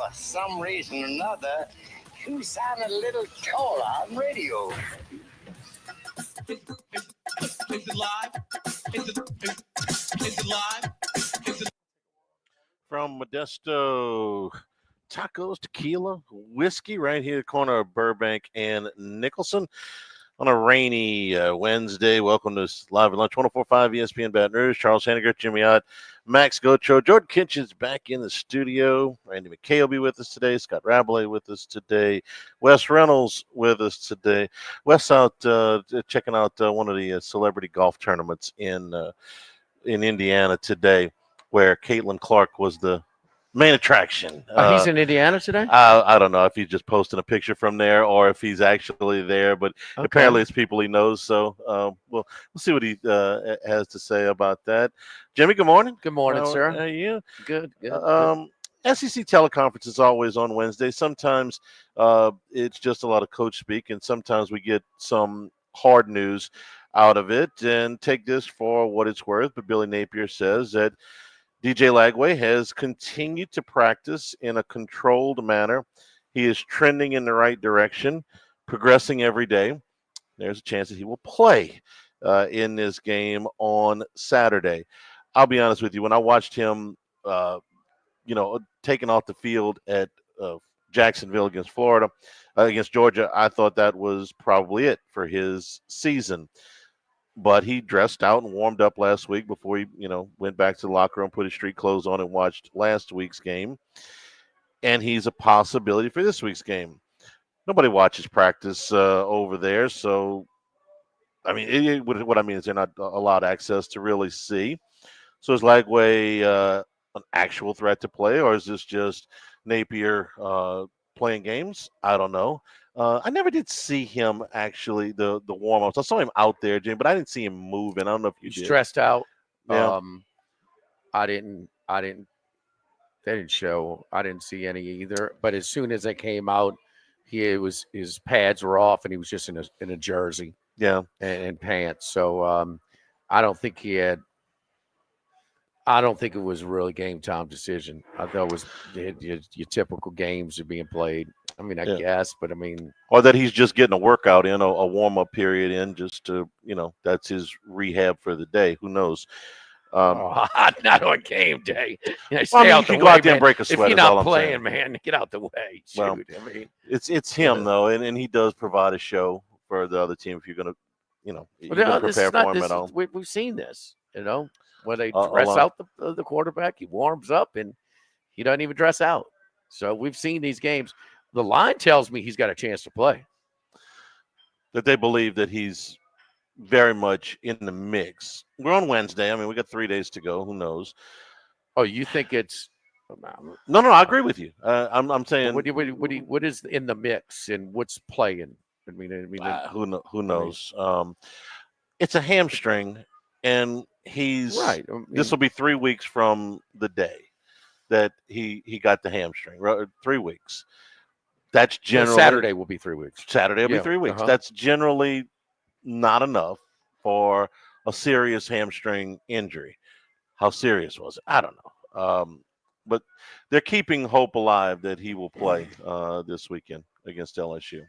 for some reason or another, you sound a little taller on radio. Is it live? Is it live? From Modesto, tacos, tequila, whiskey, right here, corner of Burbank and Nicholson. On a rainy Wednesday, welcome to Live at Lunch, 104.5 ESPN Baton Rouge. Charles Hanagriff, Jimmy Ott, Max Gocho, Jordan Kitchen's back in the studio. Randy McKay will be with us today. Scott Rabelais with us today. Wes Reynolds with us today. Wes out checking out one of the celebrity golf tournaments in Indiana today, where Caitlin Clark was the main attraction. He's in Indiana today? I don't know if he's just posting a picture from there or if he's actually there, but apparently it's people he knows. So we'll see what he has to say about that. Jimmy, good morning. Good morning, sir. How are you? Good. SEC teleconference is always on Wednesday. Sometimes it's just a lot of coach speak, and sometimes we get some hard news out of it. And take this for what it's worth, but Billy Napier says that DJ Lagway has continued to practice in a controlled manner. He is trending in the right direction, progressing every day. There's a chance that he will play in this game on Saturday. I'll be honest with you. When I watched him, taken off the field at Jacksonville against Florida, against Georgia, I thought that was probably it for his season. But he dressed out and warmed up last week before he, went back to the locker room, put his street clothes on, and watched last week's game. And he's a possibility for this week's game. Nobody watches practice over there, so I mean, what I mean is they're not allowed access to really see. So is Lagway an actual threat to play, or is this just Napier playing games? I don't know. I never did see him actually the warm-ups. I saw him out there, Jim, but I didn't see him moving. I don't know if you did. Stressed out. Yeah. I didn't. They didn't show. I didn't see any either. But as soon as they came out, his pads were off and he was just in a jersey. Yeah. And pants. So I don't think he had. I don't think it was a really game time decision. I thought it was your typical games are being played. I mean, I guess, but I mean, or that he's just getting a workout in, a warm up period in, just to that's his rehab for the day. Who knows? Not on game day. You can go out there and break a sweat. If you're not playing, man, get out the way. Shoot. Well, I mean, it's him though, and he does provide a show for the other team if you're gonna, prepare for him at all. We've seen this, where they dress out the quarterback, he warms up, and he doesn't even dress out. So we've seen these games. The line tells me he's got a chance to play. That they believe that he's very much in the mix. We're on Wednesday. I mean, we got 3 days to go. Who knows? Oh, you think it's No, I agree with you. I'm saying what is in the mix and what's playing? I mean, who knows? It's a hamstring, and he's right. This will be 3 weeks from the day that he got the hamstring. 3 weeks. That's generally Saturday will be 3 weeks. Saturday will be 3 weeks. Uh-huh. That's generally not enough for a serious hamstring injury. How serious was it? I don't know. But they're keeping hope alive that he will play this weekend against LSU.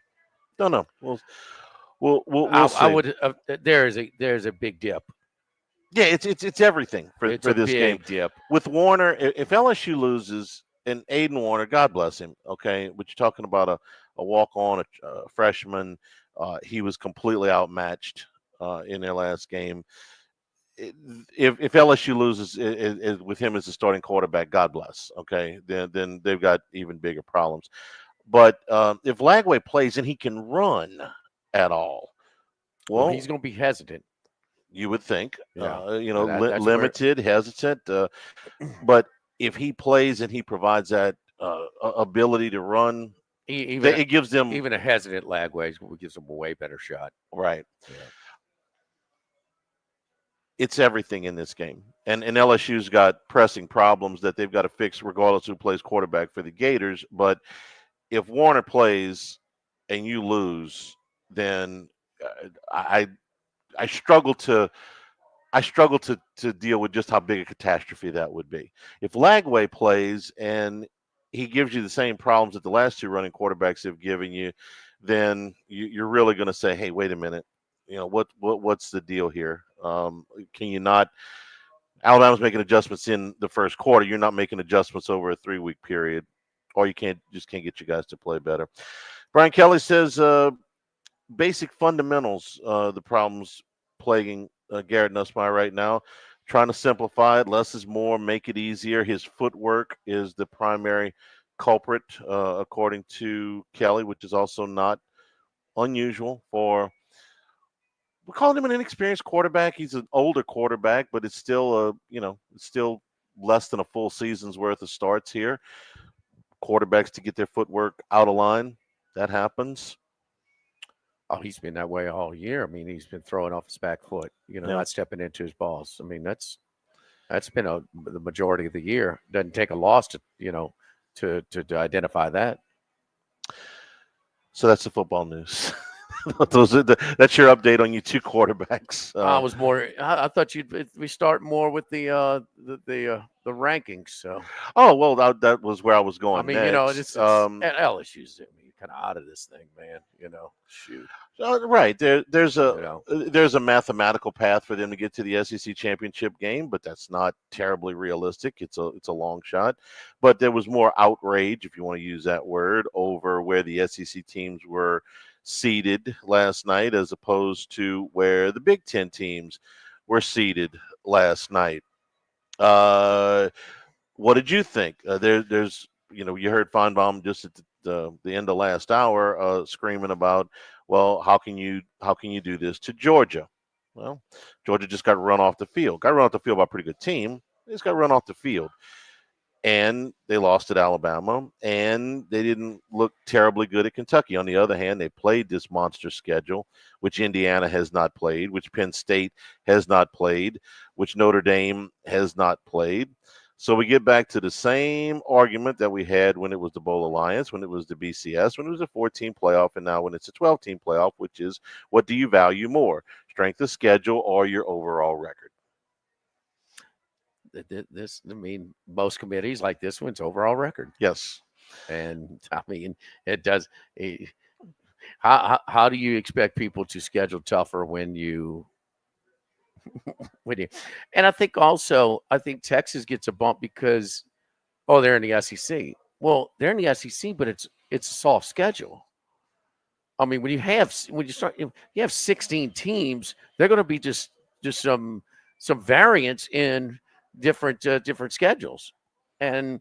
Don't know. We'll see. I would. There's a big dip. Yeah, it's everything for this game. Dip. With Warner, if LSU loses, and Aiden Warner, God bless him, okay, but you're talking about a walk-on, a freshman. He was completely outmatched in their last game. If LSU loses with him as the starting quarterback, God bless, okay, then they've got even bigger problems. But if Lagway plays and he can run at all, well, he's going to be hesitant. You would think, Yeah. Limited, hesitant. But if he plays and he provides that ability to run, it gives them even a hesitant Lagway gives them a way better shot. Right. Yeah. It's everything in this game, and LSU's got pressing problems that they've got to fix, regardless who plays quarterback for the Gators. But if Warner plays and you lose, then I struggle to deal with just how big a catastrophe that would be. If Lagway plays and he gives you the same problems that the last two running quarterbacks have given you, then you're really going to say, hey, wait a minute, what's the deal here? Can you not? Alabama's making adjustments in the first quarter. You're not making adjustments over a 3-week period, or you can't get you guys to play better. Brian Kelly says basic fundamentals, the problems plaguing Garrett Nussmeier right now. Trying to simplify it. Less is more. Make it easier. His footwork is the primary culprit, according to Kelly, which is also not unusual for. We're calling him an inexperienced quarterback. He's an older quarterback, but it's still it's still less than a full season's worth of starts here. Quarterbacks to get their footwork out of line, that happens. Oh, he's been that way all year. I mean, he's been throwing off his back foot, not stepping into his balls. I mean, that's been the majority of the year. Doesn't take a loss to identify that. So that's the football news. That's your update on you two quarterbacks. I thought we start more with the rankings. So. Oh well, that was where I was going. I mean, next. it's LSU's kind of out of this thing, man. Shoot. Right there's a mathematical path for them to get to the SEC championship game, but that's not terribly realistic. It's a long shot, but there was more outrage, if you want to use that word, over where the SEC teams were seeded last night as opposed to where the Big Ten teams were seeded last night. What did you think? There's you heard Feinbaum just at the end of last hour screaming about, well, how can you do this to Georgia? Well, Georgia just got run off the field. Got run off the field by a pretty good team. They just got run off the field. And they lost at Alabama, and they didn't look terribly good at Kentucky. On the other hand, they played this monster schedule, which Indiana has not played, which Penn State has not played, which Notre Dame has not played. So we get back to the same argument that we had when it was the Bowl Alliance, when it was the BCS, when it was a 14 playoff, and now when it's a 12-team playoff, which is, what do you value more, strength of schedule or your overall record? Most committees like this one's overall record. Yes. And I mean, it does. How do you expect people to schedule tougher when you? And I think Texas gets a bump because, they're in the SEC. Well, they're in the SEC, but it's a soft schedule. I mean, when you have 16 teams, they're going to be just some variance in different schedules, and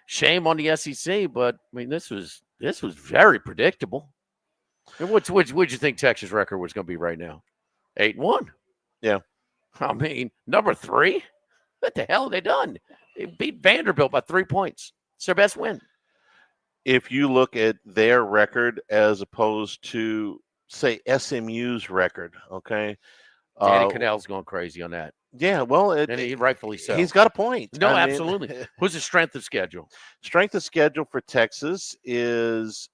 shame on the SEC, but I mean this was very predictable. And what'd you think Texas' record was going to be right now? 8-1. Yeah, I mean number 3. What the hell have they done? They beat Vanderbilt by 3 points. It's their best win. If you look at their record as opposed to, say, SMU's record, okay, Danny Cannell's going crazy on that. Yeah, well, and he rightfully so. He's got a point. No, absolutely. Who's the strength of schedule? Strength of schedule for Texas is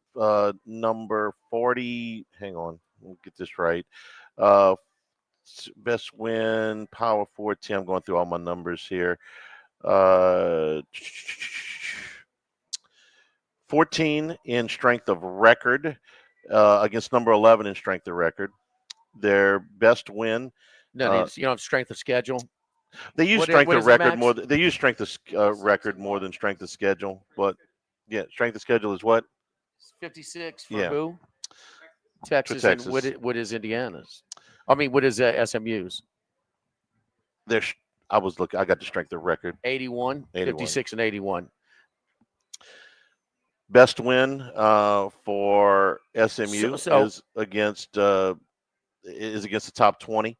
number 40. Hang on, we'll get this right. Best win, Power 14. I'm going through all my numbers here. 14 in strength of record against number 11 in strength of record. Their best win. No, strength of schedule. They use strength of record more. They use strength of record more than strength of schedule. But yeah, strength of schedule is what? 56 for who? Texas. For Texas. And what is Indiana's? I mean, what is SMU's? I was looking. I got the strength of record. 81. 56 and 81. Best win for SMU is against the top 20.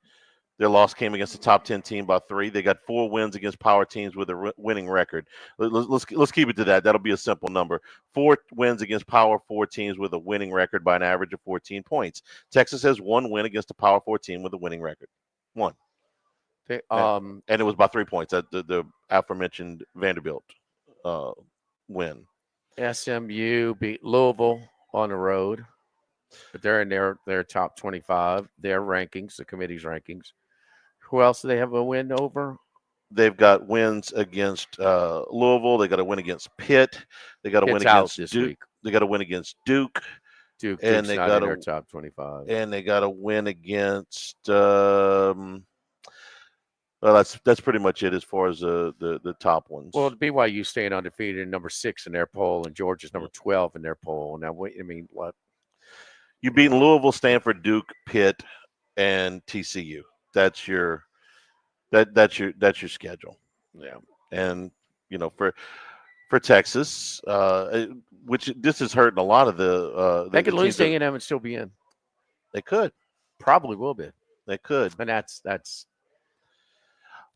Their loss came against the top 10 team by 3. They got 4 wins against power teams with a winning record. Let's keep it to that. That'll be a simple number. 4 wins against power 4 teams with a winning record by an average of 14 points. Texas has 1 win against a power 4 team with a winning record. 1. And it was by 3 points. The aforementioned Vanderbilt win. SMU beat Louisville on the road, but they're in their top 25, their rankings, the committee's rankings. Who else do they have a win over? they've got wins against Louisville. They got to win against Pitt. They got to win Pitt's out against this Duke. week. They got to win against Duke. Duke's and they not got in their to top 25. and they got to win against. Well, that's pretty much it as far as the top ones. Well, BYU staying undefeated, number 6 in their poll, and Georgia's number 12 in their poll. Now, I mean, what? You beat Louisville, Stanford, Duke, Pitt, and TCU. That's your schedule. Yeah. And for Texas, which this is hurting a lot of they could the lose teams to A&M and still be in. They could. Probably will be. They could. And that's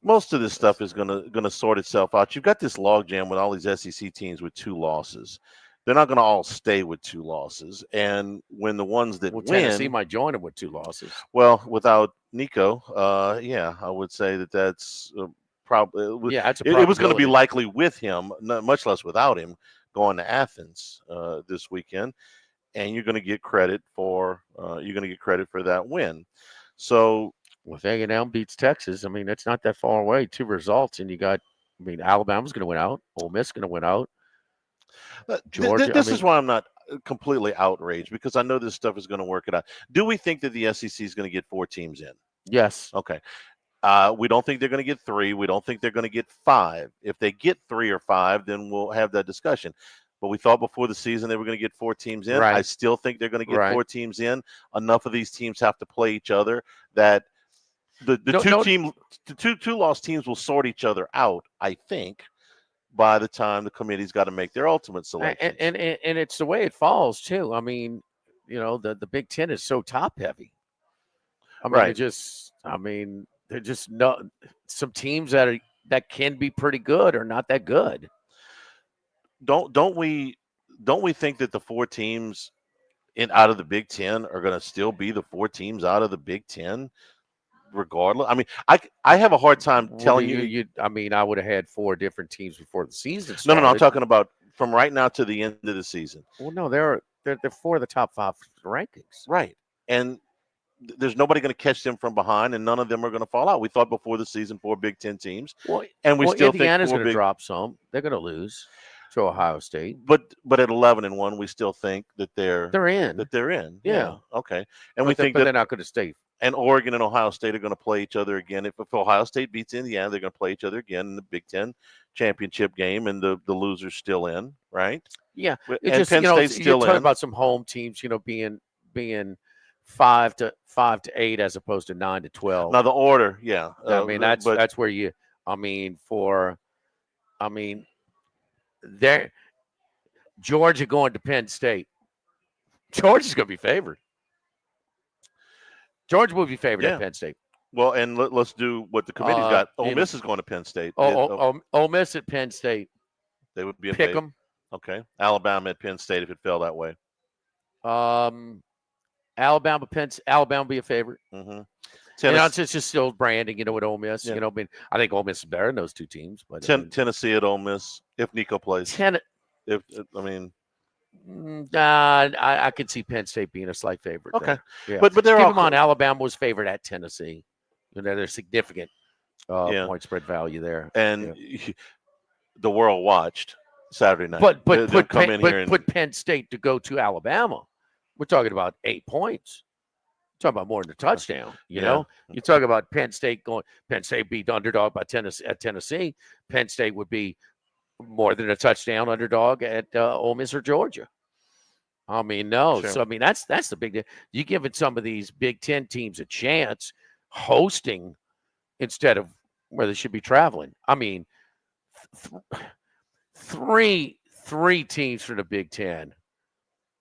most of this stuff is gonna sort itself out. You've got this logjam with all these SEC teams with 2 losses. They're not going to all stay with 2 losses. And when the ones that win, Tennessee might join them with 2 losses. Well, without Nico, yeah, I would say that's probably. Yeah, that's it was going to be likely with him, much less without him, going to Athens this weekend, and you're going to get credit for that win. So, if A&M beats Texas, I mean, it's not that far away. 2 results, and you got. I mean, Alabama's going to win out. Ole Miss going to win out. Georgia. This is why I'm not completely outraged, because I know this stuff is going to work it out. Do we think that the SEC is going to get 4 teams in? Yes. Okay. We don't think they're going to get 3. We don't think they're going to get 5. If they get 3 or 5, then we'll have that discussion. But we thought before the season they were going to get 4 teams in. Right. I still think they're going to get 4 teams in. Enough of these teams have to play each other that the two lost teams will sort each other out, I think, by the time the committee's got to make their ultimate selection. And it's the way it falls too. I mean, the Big Ten is so top heavy. I mean, they're just no some teams that can be pretty good or not that good. Don't we think that the 4 teams out of the Big Ten are going to still be the 4 teams out of the Big Ten? Regardless, I mean, I have a hard time telling you. I mean, I would have had 4 different teams before the season started. No. I'm talking about from right now to the end of the season. Well, no, they're 4 of the top 5 rankings, right? And there's nobody going to catch them from behind, and none of them are going to fall out. We thought before the season 4 Big Ten teams, and we still Indiana's think going to drop some. They're going to lose to Ohio State, but at 11-1, we still think that they're in. That they're in. Yeah. Okay. And we think that they're not going to stay. And Oregon and Ohio State are going to play each other again. If Ohio State beats Indiana, they're going to play each other again in the Big Ten championship game, and the loser's still in, right? Yeah. And Penn State's still in. You're talking about some home teams, being 5 to 8 as opposed to 9 to 12. Now the order, yeah. I mean, that's where you. There, Georgia going to Penn State. Georgia's going to be favored. Georgia will be favored at Penn State. Well, and let's do what the committee's got. Ole Miss is going to Penn State. Ole Miss at Penn State. They would be a pick them. Okay. Alabama at Penn State if it fell that way. Alabama be a favorite. Mm-hmm. It's just still branding, with Ole Miss. Yeah. I think Ole Miss is better than those 2 teams. But Tennessee at Ole Miss if Nico plays. I could see Penn State being a slight favorite. Okay, yeah. But they're keep in mind Alabama was favored at Tennessee. There's significant point spread value there. And the world watched Saturday night. But put Penn State to go to Alabama. We're talking about 8 points. We're talking about more than a touchdown. You talk about Penn State beat underdog by Tennessee. Penn State would be more than a touchdown underdog at Ole Miss or Georgia. I mean, no. Sure. So, I mean, that's the big deal. You giving some of these Big Ten teams a chance hosting instead of where they should be traveling. I mean, three teams for the Big Ten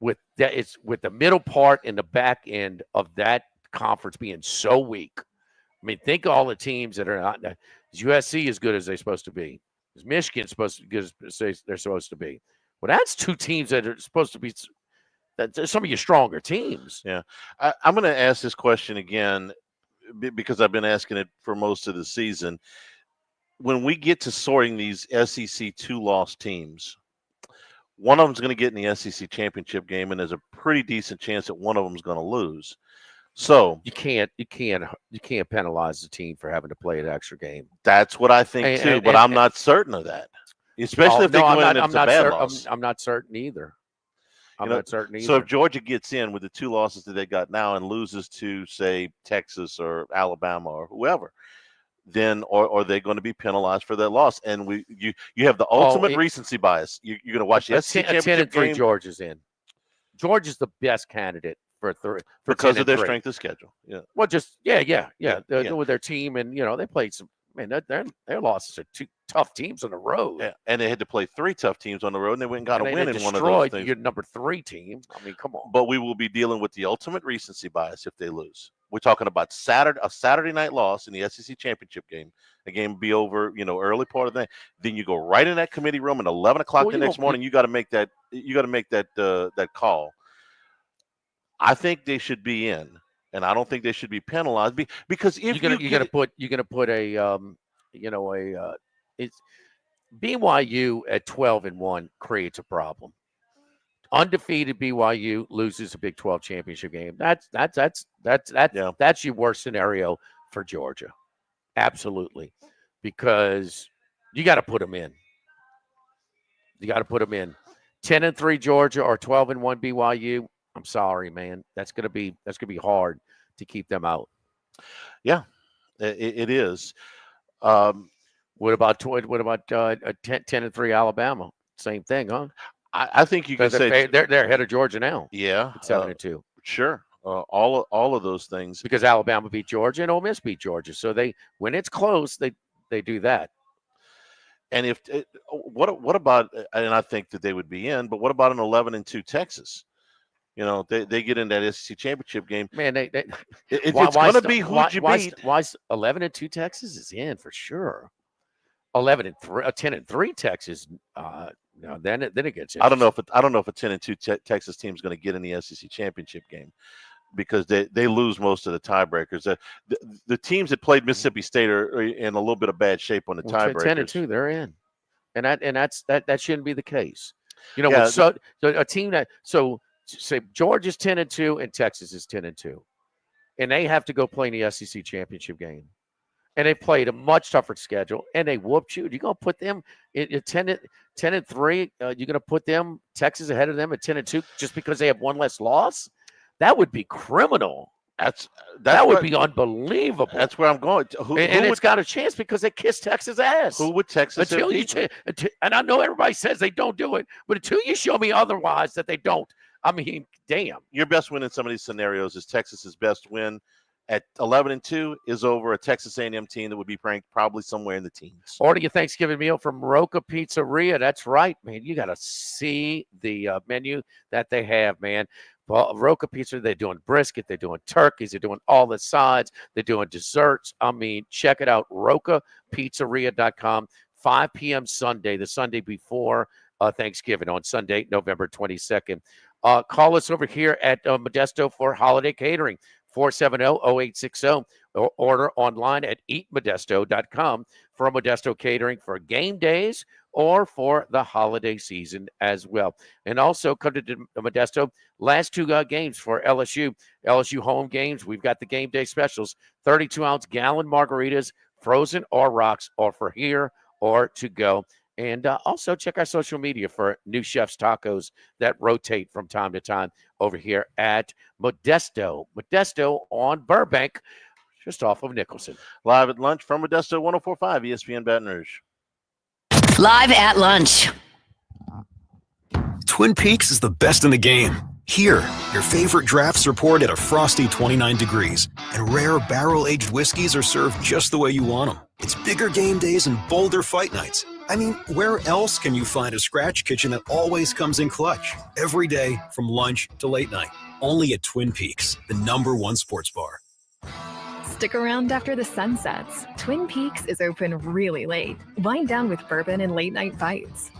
with the middle part and the back end of that conference being so weak. I mean, think of all the teams that are not. Is USC as good as they're supposed to be? Is Michigan supposed to be good as they're supposed to be? Well, that's 2 teams that are supposed to be. That's some of your stronger teams. Yeah, I'm going to ask this question again because I've been asking it for most of the season. When we get to sorting these SEC 2-loss teams, one of them's going to get in the SEC championship game, and there's a pretty decent chance that one of them is going to lose. So you can't penalize the team for having to play an extra game. that's what I think too, but I'm not certain of that. Especially if they go in and it's a bad loss. I'm not certain either. I'm not certain either. So if Georgia gets in with the 2 losses that they got now and loses to, say, Texas or Alabama or whoever, then are they going to be penalized for that loss? And you have the ultimate recency bias. You're going to watch the SEC championship 10-3 game. Georgia's in. Georgia's the best candidate for because of their strength of schedule. Yeah. Well, just with their team, and they played some. Man, their losses are 2 tough teams on the road. Yeah, and they had to play 3 tough teams on the road, and they went and got a win in one of those things. Your number 3 team. I mean, come on. But we will be dealing with the ultimate recency bias if they lose. We're talking about a Saturday night loss in the SEC championship game. The game will be over, early part of the day. Then you go right in that committee room at 11 o'clock the next morning. You got to make that. You got to make that call. I think they should be in. And I don't think they should be penalized because if you're gonna put it's BYU at 12-1 creates a problem. Undefeated BYU loses a Big 12 championship game. That's your worst scenario for Georgia, absolutely, because you got to put them in. You got to put them in. 10-3 Georgia or 12-1 BYU. I'm sorry, man. That's gonna be hard to keep them out. Yeah, it is. What about 10-3 Alabama? Same thing, huh? I think you can say they're ahead of Georgia now. Yeah, 7-2. Sure, all of those things because Alabama beat Georgia and Ole Miss beat Georgia. So when it's close, they do that. And what about? And I think that they would be in. But what about an 11-2 Texas? They get in that SEC championship game. Man, it's going to be who you beat. Why 11-2 Texas is in for sure. 10-3 Texas. Then it gets. I don't know if a 10-2 Texas team is going to get in the SEC championship game because they lose most of the tiebreakers. The teams that played Mississippi State are in a little bit of bad shape on the tiebreakers. 10-2, they're in, and that shouldn't be the case. So a team that say Georgia's 10-2 and Texas is 10-2, and they have to go play in the SEC championship game, and they played a much tougher schedule, and they whooped you. You're gonna put them at 10-3. You're gonna put them Texas ahead of them at 10-2 just because they have one less loss? That would be criminal. That would be unbelievable. That's where I'm going. It's got a chance because they kissed Texas' ass. Who would Texas? And I know everybody says they don't do it, but until you show me otherwise that they don't, I mean, damn. Your best win in some of these scenarios is Texas's best win at 11-2 is over a Texas A&M team that would be ranked probably somewhere in the teens. Order your Thanksgiving meal from Roca Pizzeria. That's right, man. You got to see the menu that they have, man. Well, Roca Pizza, they're doing brisket, they're doing turkeys, they're doing all the sides, they're doing desserts. I mean, check it out, rocapizzeria.com, 5 p.m. Sunday, the Sunday before Thanksgiving on Sunday, November 22nd. Call us over here at Modesto for holiday catering, 470-0860, or order online at eatmodesto.com for Modesto catering for game days or for the holiday season as well. And also come to Modesto, last 2 games for LSU home games. We've got the game day specials, 32-ounce gallon margaritas, frozen or rocks, or for here or to go. And also check our social media for new chef's tacos that rotate from time to time over here at Modesto. Modesto on Burbank, just off of Nicholson. Live at lunch from Modesto 104.5 ESPN Baton Rouge. Live at lunch. Twin Peaks is the best in the game. Here, your favorite drafts are poured at a frosty 29 degrees, and rare barrel-aged whiskeys are served just the way you want them. It's bigger game days and bolder fight nights. I mean, where else can you find a scratch kitchen that always comes in clutch? Every day, from lunch to late night. Only at Twin Peaks, the #1 sports bar. Stick around after the sun sets. Twin Peaks is open really late. Wind down with bourbon and late night bites.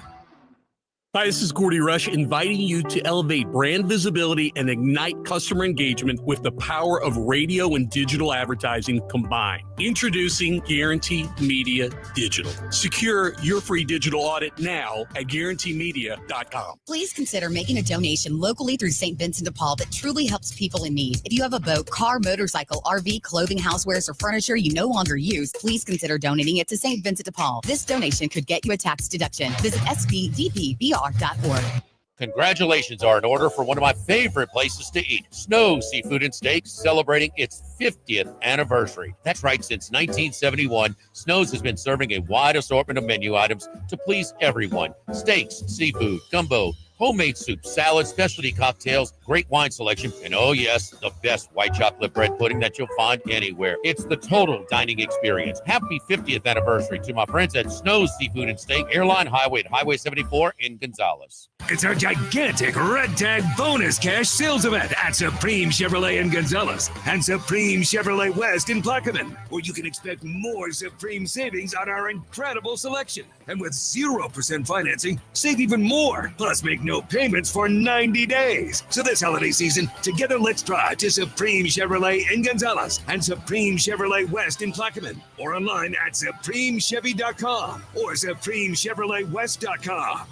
Hi, this is Gordy Rush, inviting you to elevate brand visibility and ignite customer engagement with the power of radio and digital advertising combined. Introducing Guarantee Media Digital. Secure your free digital audit now at guaranteemedia.com. Please consider making a donation locally through St. Vincent de Paul that truly helps people in need. If you have a boat, car, motorcycle, RV, clothing, housewares, or furniture you no longer use, please consider donating it to St. Vincent de Paul. This donation could get you a tax deduction. Visit svdpbr.org. Congratulations are in order for one of my favorite places to eat, Snow Seafood and Steaks, celebrating its 50th anniversary. That's right, since 1971, Snow's has been serving a wide assortment of menu items to please everyone. Steaks, seafood, gumbo, homemade soup, salad, specialty cocktails, great wine selection, and oh yes, the best white chocolate bread pudding that you'll find anywhere. It's the total dining experience. Happy 50th anniversary to my friends at Snow's Seafood and Steak, Airline Highway at Highway 74 in Gonzales. It's our gigantic Red Tag bonus cash sales event at Supreme Chevrolet in Gonzales and Supreme Chevrolet West in Plaquemine, where you can expect more Supreme savings on our incredible selection. And with 0% financing, save even more. Plus, make no payments for 90 days. So this holiday season, together let's drive to Supreme Chevrolet in Gonzales and Supreme Chevrolet West in Plaquemine, or online at supremechevy.com or supremechevroletwest.com.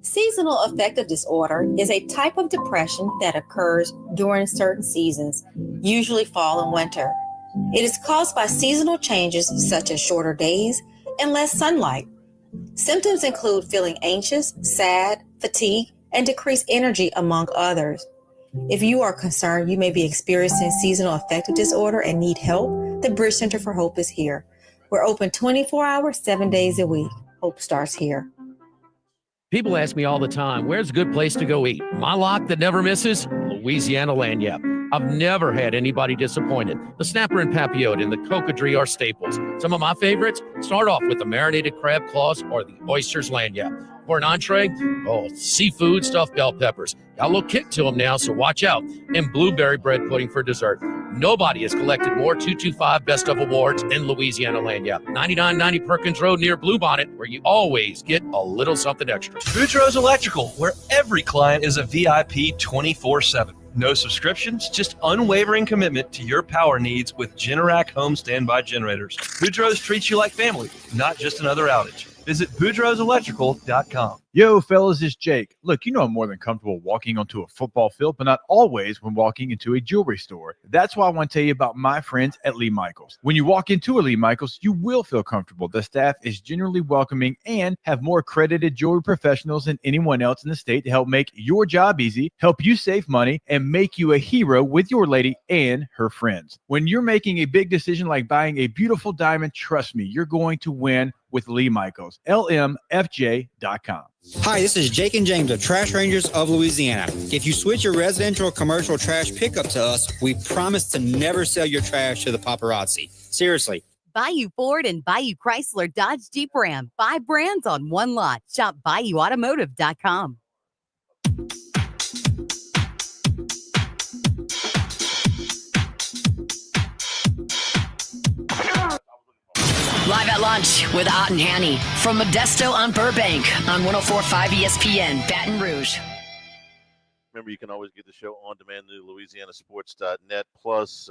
Seasonal affective disorder is a type of depression that occurs during certain seasons, usually fall and winter. It is caused by seasonal changes such as shorter days and less sunlight. Symptoms include feeling anxious, sad, fatigue, and decreased energy, among others. If you are concerned you may be experiencing seasonal affective disorder and need help, the Bridge Center for Hope is here. We're open 24 hours, 7 days a week. Hope starts here. People ask me all the time, where's a good place to go eat? My lock that never misses? Louisiana Lanyap. I've never had anybody disappointed. The snapper and papillote and the cocodrie are staples. Some of my favorites start off with the marinated crab claws or the oysters lanyap. For an entree, seafood stuffed bell peppers. Got a little kick to them now, so watch out. And blueberry bread pudding for dessert. Nobody has collected more 225 Best of Awards than Louisiana Lanyap. 9990 Perkins Road near Bluebonnet, where you always get a little something extra. Boudreaux's Electrical, where every client is a VIP 24/7. No subscriptions, just unwavering commitment to your power needs with Generac home standby generators. Boudreaux's treats you like family, not just another outage. Visit boudreauxelectrical.com. Yo, fellas, it's Jake. Look, you know I'm more than comfortable walking onto a football field, but not always when walking into a jewelry store. That's why I want to tell you about my friends at Lee Michaels. When you walk into a Lee Michaels, you will feel comfortable. The staff is generally welcoming and have more accredited jewelry professionals than anyone else in the state to help make your job easy, help you save money, and make you a hero with your lady and her friends. When you're making a big decision like buying a beautiful diamond, trust me, you're going to win with Lee Michaels. LMFJ.com. Hi, this is Jake and James of Trash Rangers of Louisiana. If you switch your residential or commercial trash pickup to us, we promise to never sell your trash to the paparazzi. Seriously. Bayou Ford and Bayou Chrysler Dodge Jeep Ram. 5 brands on one lot. Shop BayouAutomotive.com. Live at lunch with Ott and Hanny from Modesto on Burbank on 104.5 ESPN, Baton Rouge. Remember, you can always get the show on demand at LouisianaSports.net plus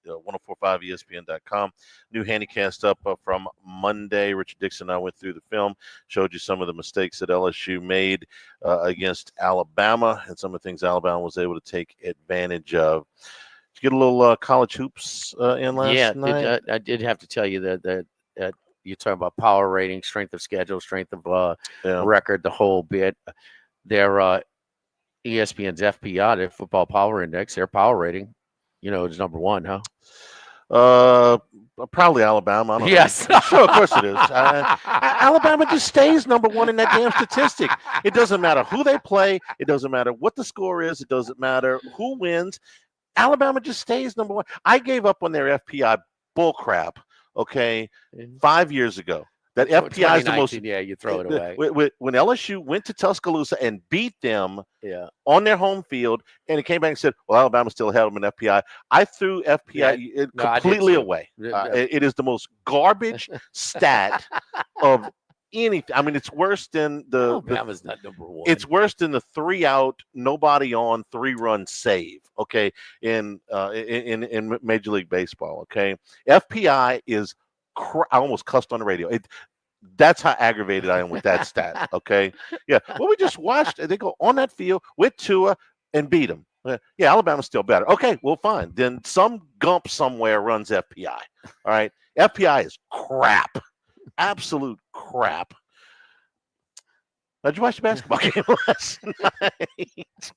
1045ESPN.com. New Handycast up from Monday. Richard Dixon and I went through the film, showed you some of the mistakes that LSU made against Alabama and some of the things Alabama was able to take advantage of. Get a little college hoops in last night. I did have to tell you that you're talking about power rating, strength of schedule, strength of record, the whole bit. Their ESPN's FPI, their Football Power Index, their power rating, is number one, huh? Probably Alabama. I don't yes. know. Sure, of course it is. Alabama just stays number one in that damn statistic. It doesn't matter who they play. It doesn't matter what the score is. It doesn't matter who wins. Alabama just stays number one. I gave up on their FPI bullcrap, 5 years ago. That FPI is the most. Yeah, you throw it away. When LSU went to Tuscaloosa and beat them on their home field, and it came back and said, well, Alabama still held them in FPI. I threw FPI completely away. It is the most garbage stat of anything. I mean, it's worse than Alabama's not number one. It's worse than the 3-out, nobody on 3-run save. Okay, in Major League Baseball. Okay, FPI is. I almost cussed on the radio. That's how aggravated I am with that stat. Okay, yeah. Well, we just watched. They go on that field with Tua and beat them. Yeah, Alabama's still better. Okay, well, fine. Then some gump somewhere runs FPI. All right, FPI is crap, absolute crap. Did you watch the basketball game last night?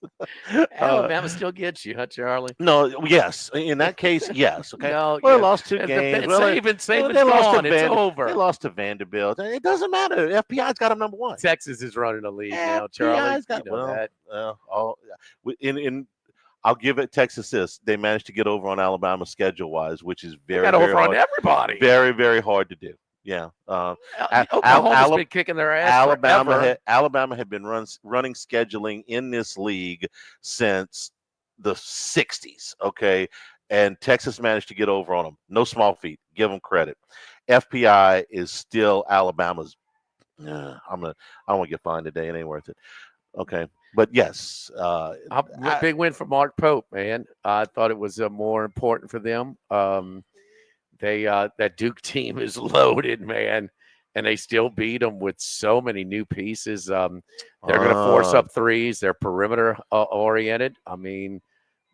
Alabama still gets you, huh, Charlie? No, yes. In that case, yes. Okay. No, well, yeah. they lost 2 games. Saban's they lost gone. to It's over. They lost to Vanderbilt. It doesn't matter. FPI's got them number 1. Texas is running the league now, Charlie. Got, you know that. I'll give it Texas this. They managed to get over on Alabama schedule-wise, which is very, got over very hard. On everybody. Very, very hard to do. Yeah. Oklahoma's been kicking their ass Alabama had been running scheduling in this league since the 60s, okay? And Texas managed to get over on them. No small feat. Give them credit. FPI is still Alabama's. I don't want to get fined today. It ain't worth it. Okay. But yes. Big win for Mark Pope, man. I thought it was more important for them. That Duke team is loaded, man, and they still beat them with so many new pieces. They're going to force up threes. They're perimeter oriented. I mean,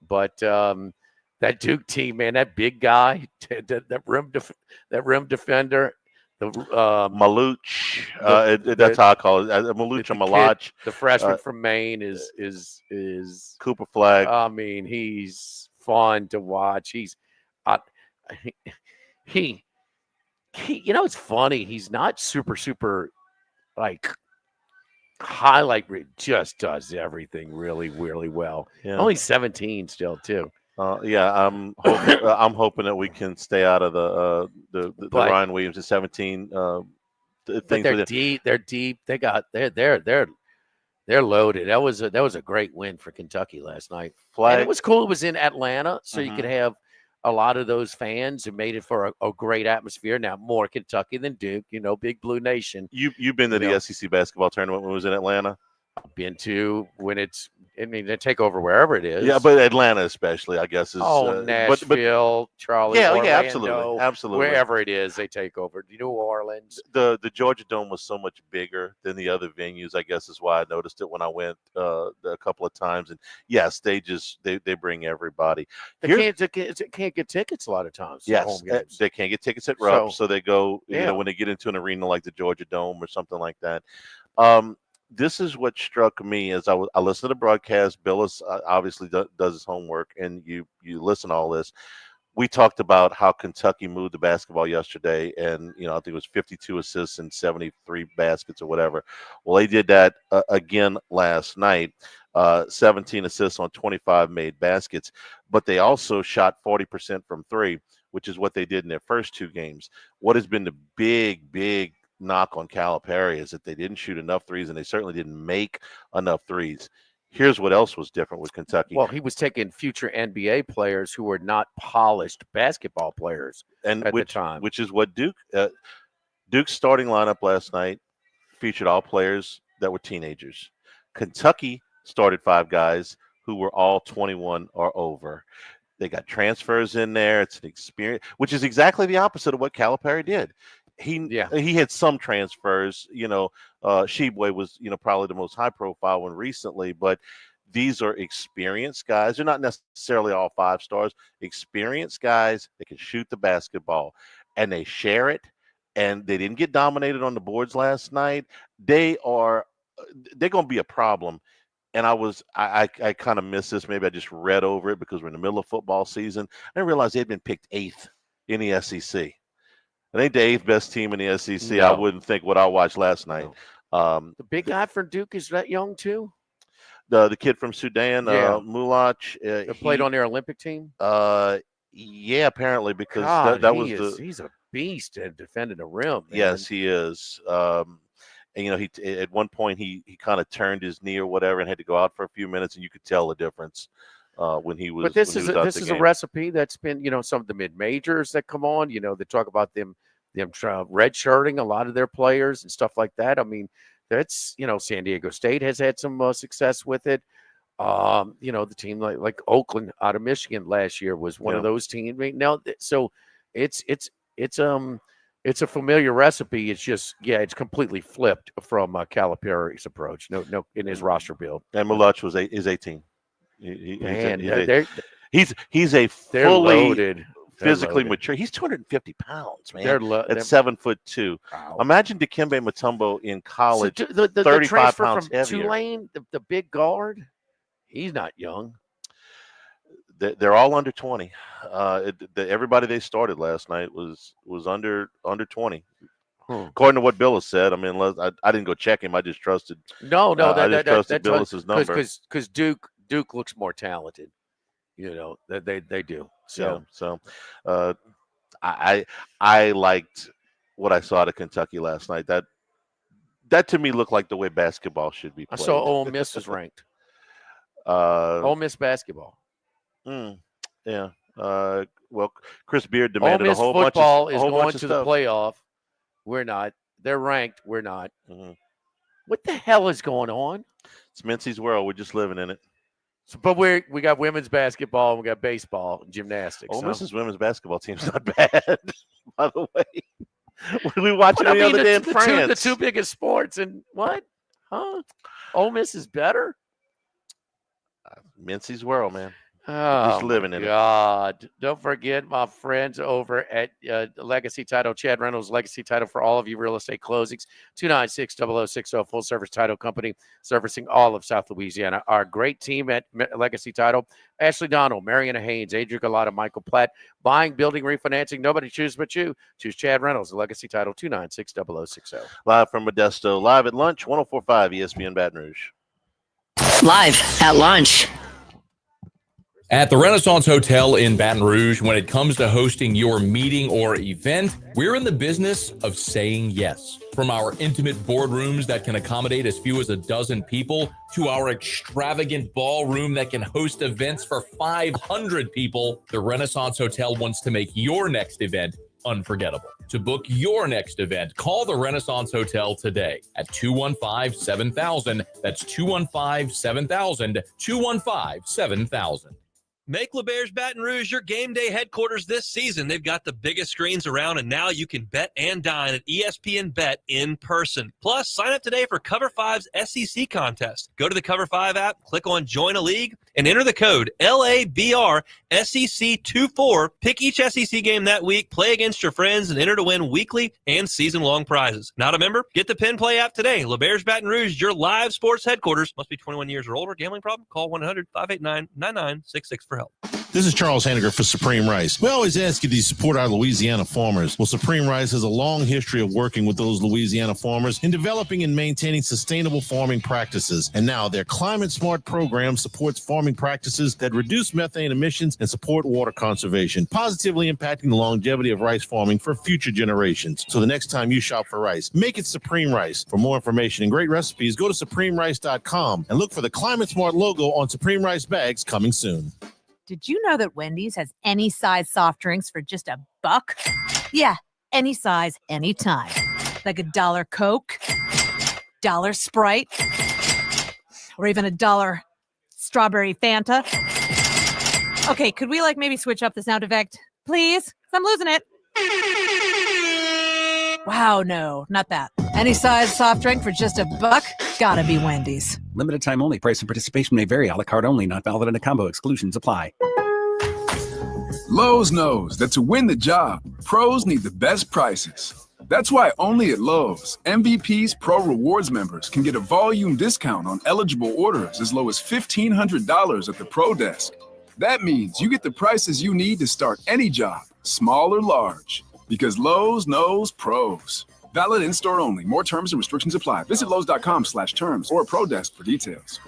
but that Duke team, man, that big guy, that rim defender, the Maluch. That's how I call it. Maluch or Malach. The freshman from Maine is Cooper Flagg. I mean, he's fun to watch. He, you know, it's funny. He's not super like highlight. Just does everything really, really well. Yeah. Only 17 still too. Yeah, I'm hoping that we can stay out of the Ryan Williams at 17 things. They're deep. They're deep. They're loaded. That was a great win for Kentucky last night. And it was cool. It was in Atlanta, so you could have a lot of those fans who made it for a great atmosphere. Now, more Kentucky than Duke, Big Blue Nation. You've been to the SEC basketball tournament when it was in Atlanta? I've been to they take over wherever it is. Yeah, but Atlanta especially, I guess, is Nashville, Charlie. Yeah, Orlando, absolutely. Wherever it is, they take over. New Orleans. The Georgia Dome was so much bigger than the other venues, I guess is why I noticed it when I went a couple of times. And yes, they bring everybody. They can't get tickets a lot of times. Yes, they can't get tickets at Rupp, so they go, when they get into an arena like the Georgia Dome or something like that. This is what struck me as I listened to the broadcast. Billis obviously does his homework, and you listen to all this. We talked about how Kentucky moved the basketball yesterday, and I think it was 52 assists and 73 baskets or whatever. Well, they did that again last night. 17 assists on 25 made baskets, but they also shot 40% from 3, which is what they did in their first 2 games. What has been the big knock on Calipari is that they didn't shoot enough threes, and they certainly didn't make enough threes. Here's what else was different with Kentucky. Well, he was taking future NBA players who were not polished basketball players at the time. Which is what Duke's starting lineup last night featured all players that were teenagers. Kentucky started 5 guys who were all 21 or over. They got transfers in there. It's an experience, which is exactly the opposite of what Calipari did. He had some transfers, Sheboy was, probably the most high profile one recently, but these are experienced guys. They're not necessarily all 5 stars, experienced guys that can shoot the basketball, and they share it, and they didn't get dominated on the boards last night. They're going to be a problem. And I kind of missed this. Maybe I just read over it because we're in the middle of football season. I didn't realize they'd been picked 8th in the SEC. I think the 8th best team in the SEC. No. I wouldn't think what I watched last night. No. The big guy from Duke is that young too. The kid from Sudan, Mulach. He played on their Olympic team. Yeah, apparently because he's a beast at defending the rim. Man. Yes, he is. And he at one point he kind of turned his knee or whatever and had to go out for a few minutes, and you could tell the difference. When he was. But this is a recipe that's been, some of the mid majors that come on, they talk about them them redshirting a lot of their players and stuff like that. I mean, that's, San Diego State has had some success with it. The team like Oakland out of Michigan last year was one of those teams. Now, so it's a familiar recipe. It's just, it's completely flipped from Calipari's approach. No, in his roster build. And Maluch is 18. He's a fully loaded. Physically mature. He's 250 pounds, man. They're at 7'2". Wow. Imagine Dikembe Mutombo in college, So the 35 pounds from heavier. Tulane, the big guard, he's not young. They're all under 20. Everybody they started last night was under 20. According to what Billis said. I mean, I didn't go check him. I just trusted. No, I just trusted Billis's number because Duke looks more talented. They do. So, I liked what I saw at Kentucky last night. That to me looked like the way basketball should be played. I saw Ole Miss is ranked. Ole Miss basketball. Yeah. Well, Chris Beard demanded Ole Miss a whole bunch of football is going going to the playoff. We're not. They're ranked. We're not. Mm-hmm. What the hell is going on? It's Mincy's world. We're just living in it. But we got women's basketball, and we got baseball, and gymnastics. Ole Miss's women's basketball team's not bad, by the way. We watched it the other day in France. The two biggest sports, and what? Huh? Ole Miss is better? Mincy's world, man. Oh, just living in God. Don't forget my friends over at Legacy Title, Chad Reynolds, Legacy Title for all of you real estate closings, 296-0060, full service title company servicing all of South Louisiana. Our great team at Legacy Title, Ashley Donald, Mariana Haynes, Adrian Galata, Michael Platt, buying, building, refinancing. Nobody chooses but you. Choose Chad Reynolds, Legacy Title, 296-0060. Live from Modesto, live at lunch, 104.5 ESPN Baton Rouge. Live at lunch. At the Renaissance Hotel in Baton Rouge, when it comes to hosting your meeting or event, we're in the business of saying yes. From our intimate boardrooms that can accommodate as few as a dozen people to our extravagant ballroom that can host events for 500 people, the Renaissance Hotel wants to make your next event unforgettable. To book your next event, call the Renaissance Hotel today at 215-7000. That's 215-7000, 215-7000. Make LeBear's Baton Rouge your game day headquarters this season. They've got the biggest screens around, and now you can bet and dine at ESPN Bet in person. Plus, sign up today for Cover 5's SEC contest. Go to the Cover 5 app, click on Join a League, and enter the code LABRSEC24. Pick each SEC game that week, play against your friends, and enter to win weekly and season-long prizes. Not a member? Get the Pin Play app today. LeBear's Baton Rouge, your live sports headquarters. Must be 21 years or older. Gambling problem? Call 1-800-589-9966 for help. This is Charles Hanagriff for Supreme Rice. We always ask you to support our Louisiana farmers. Well, Supreme Rice has a long history of working with those Louisiana farmers in developing and maintaining sustainable farming practices. And now their Climate Smart program supports farming practices that reduce methane emissions and support water conservation, positively impacting the longevity of rice farming for future generations. So the next time you shop for rice, make it Supreme Rice. For more information and great recipes, go to supremerice.com and look for the Climate Smart logo on Supreme Rice bags coming soon. Did you know that Wendy's has any size soft drinks for just $1? Yeah, any size, anytime. Like $1 Coke, $1 Sprite, or even $1 strawberry Fanta. Okay, could we maybe switch up the sound effect, please? I'm losing it. Wow, no, not that. Any size soft drink for just $1? Gotta be Wendy's. Limited time only. Price and participation may vary. A la carte only. Not valid in a combo. Exclusions apply. Lowe's knows that to win the job, pros need the best prices. That's why only at Lowe's, MVP's Pro Rewards members can get a volume discount on eligible orders as low as $1,500 at the Pro Desk. That means you get the prices you need to start any job, small or large, because Lowe's knows pros. Valid in-store only. More terms and restrictions apply. Visit Lowe's.com/terms or Pro Desk for details.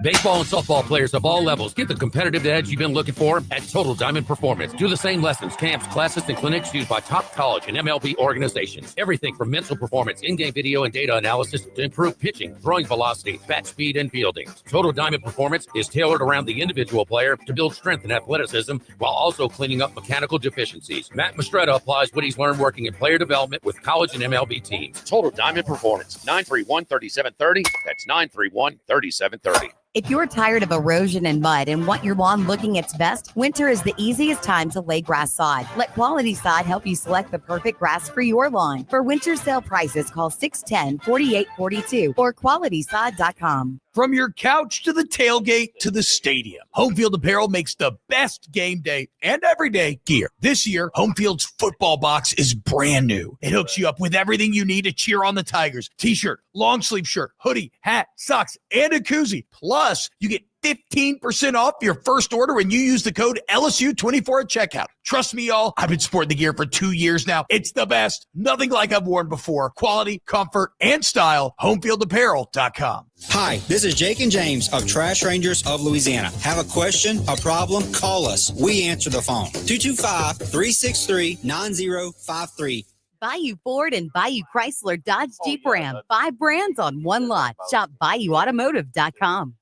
Baseball and softball players of all levels get the competitive edge you've been looking for at Total Diamond Performance. Do the same lessons, camps, classes, and clinics used by top college and MLB organizations. Everything from mental performance, in-game video, and data analysis to improve pitching, throwing velocity, bat speed, and fielding. Total Diamond Performance is tailored around the individual player to build strength and athleticism while also cleaning up mechanical deficiencies. Matt Mastretta applies what he's learned working in player development with college and MLB teams. Total Diamond Performance, 931-3730. That's 931-3730. If you're tired of erosion and mud and want your lawn looking its best, winter is the easiest time to lay grass sod. Let Quality Sod help you select the perfect grass for your lawn. For winter sale prices, call 610-4842 or QualitySod.com. From your couch to the tailgate to the stadium, Homefield Apparel makes the best game day and everyday gear. This year, Homefield's football box is brand new. It hooks you up with everything you need to cheer on the Tigers. T-shirt, long sleeve shirt, hoodie, hat, socks, and a koozie. Plus, you get 15% off your first order when you use the code LSU24 at checkout. Trust me, y'all, I've been sporting the gear for 2 years now. It's the best. Nothing like I've worn before. Quality, comfort, and style. HomefieldApparel.com. Hi, this is Jake and James of Trash Rangers of Louisiana. Have a question, a problem? Call us. We answer the phone. 225-363-9053. Bayou Ford and Bayou Chrysler Dodge Jeep Ram. 5 brands on one lot. Shop BayouAutomotive.com.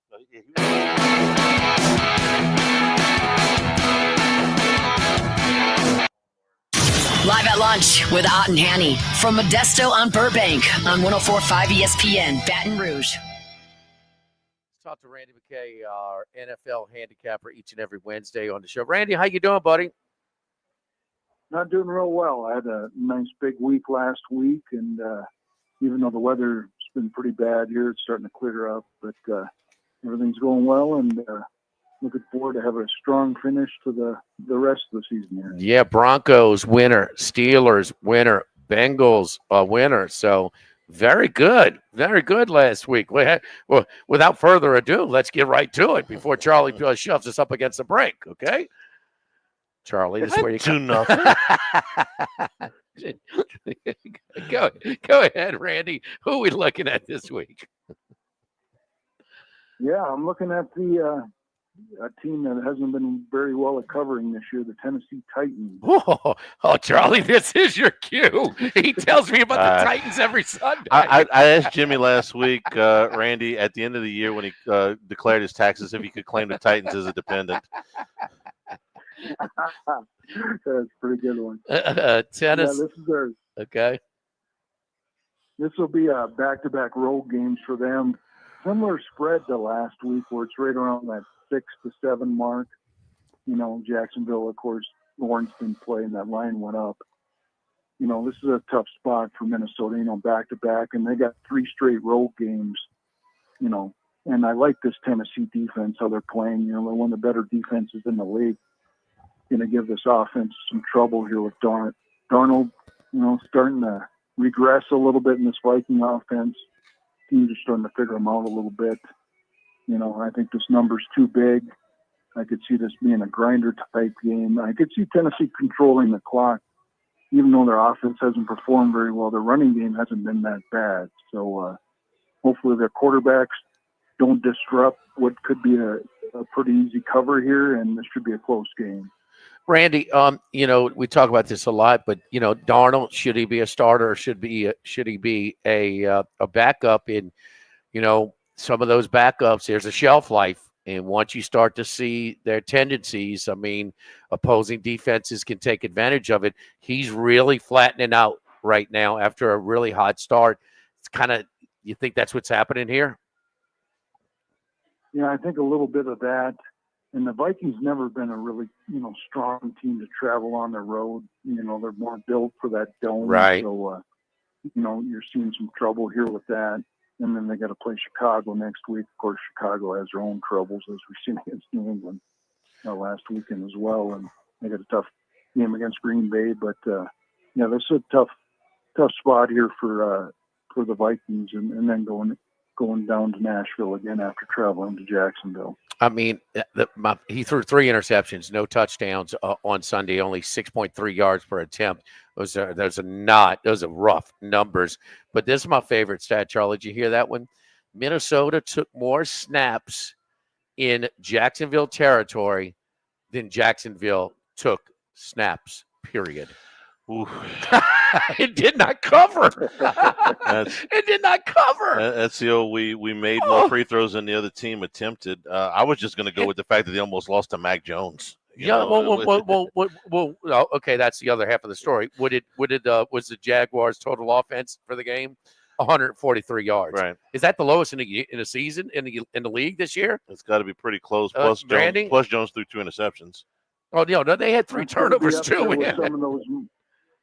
Live at lunch with Ott and Hanny from Modesto on Burbank on 104.5 ESPN, Baton Rouge. Let's talk to Randy McKay, our NFL handicapper, each and every Wednesday on the show. Randy, how you doing, buddy? Not doing real well. I had a nice big week last week, and even though the weather's been pretty bad here, it's starting to clear up, but everything's going well, and looking forward to have a strong finish to the rest of the season here. Yeah, Broncos winner, Steelers winner, Bengals winner. So very good last week. Well, without further ado, let's get right to it before Charlie shoves us up against the break. Okay, Charlie, this is where you do nothing. Go ahead, Randy. Who are we looking at this week? Yeah, I'm looking at a team that hasn't been very well at covering this year, the Tennessee Titans. Oh, Charlie, this is your cue. He tells me about the Titans every Sunday. I asked Jimmy last week, Randy, at the end of the year when he declared his taxes, if he could claim the Titans as a dependent. That's a pretty good one. Tennis. Yeah, this is theirs. Okay. This will be a back-to-back road games for them. Similar spread to last week, where it's right around that 6 to 7 mark. You know, Jacksonville, of course, Lawrence didn't play, and that line went up. You know, this is a tough spot for Minnesota, you know, back-to-back, and they got 3 straight road games, you know. And I like this Tennessee defense, how they're playing. You know, they're one of the better defenses in the league. Going to give this offense some trouble here with Darnold, you know, starting to regress a little bit in this Viking offense. Teams are starting to figure them out a little bit. You know, I think this number's too big. I could see this being a grinder type game. I could see Tennessee controlling the clock, even though their offense hasn't performed very well. Their running game hasn't been that bad. So hopefully their quarterbacks don't disrupt what could be a pretty easy cover here, and this should be a close game. Randy, you know, we talk about this a lot, but you know, Darnold, should he be a starter or should he be a backup? In, you know, some of those backups, there's a shelf life, and once you start to see their tendencies, I mean, opposing defenses can take advantage of it. He's really flattening out right now after a really hot start. It's kind of, you think that's what's happening here? Yeah, I think a little bit of that. And the Vikings never been a really, you know, strong team to travel on the road. You know, they're more built for that dome. Right. So, you know, you're seeing some trouble here with that. And then they got to play Chicago next week. Of course, Chicago has their own troubles, as we've seen against New England last weekend as well. And they got a tough game against Green Bay. But, yeah, this is a tough spot here for the Vikings, and then going down to Nashville again after traveling to Jacksonville. I mean, he threw 3 interceptions, no touchdowns on Sunday, only 6.3 yards per attempt. Those are rough numbers. But this is my favorite stat, Charlie. Did you hear that one? Minnesota took more snaps in Jacksonville territory, then Jacksonville took snaps, period. It did not cover. It did not cover. That's the old we made more free throws than the other team attempted. I was just going to go with the fact that they almost lost to Mac Jones. Well, okay, that's the other half of the story. Was the Jaguars' total offense for the game 143 yards? Right. Is that the lowest in a season in the league this year? It's got to be pretty close. Plus, Jones threw 2 interceptions. Oh, no, they had 3 turnovers too.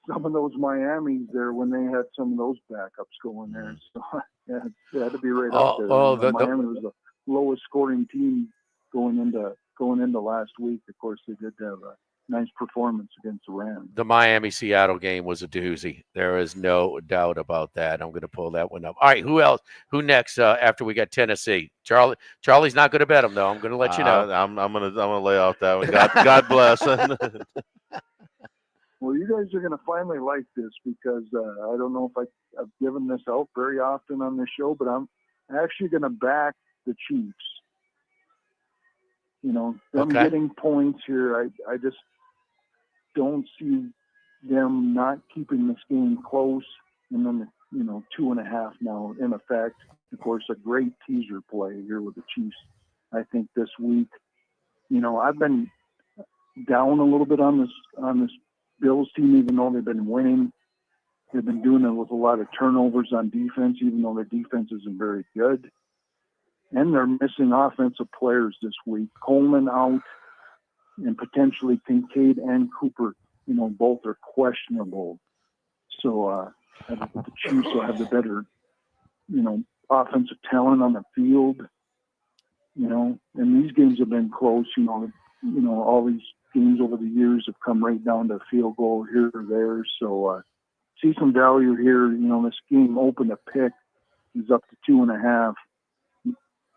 Some of those Miamis there when they had some of those backups going there. So yeah, it had to be right up there. Miami was the lowest scoring team going into last week. Of course, they did have a nice performance against the Rams. The Miami-Seattle game was a doozy. There is no doubt about that. I'm going to pull that one up. All right, who else? Who next after we got Tennessee? Charlie's not going to bet them, though. I'm going to let you know. I'm gonna lay off that one. God bless. Well, you guys are going to finally like this because I don't know if I've given this out very often on the show, but I'm actually going to back the Chiefs. You know, them getting points here, I just don't see them not keeping this game close. And then, 2.5 now in effect. Of course, a great teaser play here with the Chiefs. I think this week, I've been down a little bit on this Bills team, even though they've been winning. They've been doing it with a lot of turnovers on defense, even though their defense isn't very good. And they're missing offensive players this week. Coleman out, and potentially Kincaid and Cooper, both are questionable. So I think the Chiefs will have the better, offensive talent on the field. And these games have been close. All these games over the years have come right down to a field goal here or there. So see some value here. This game opened a pick is up to 2.5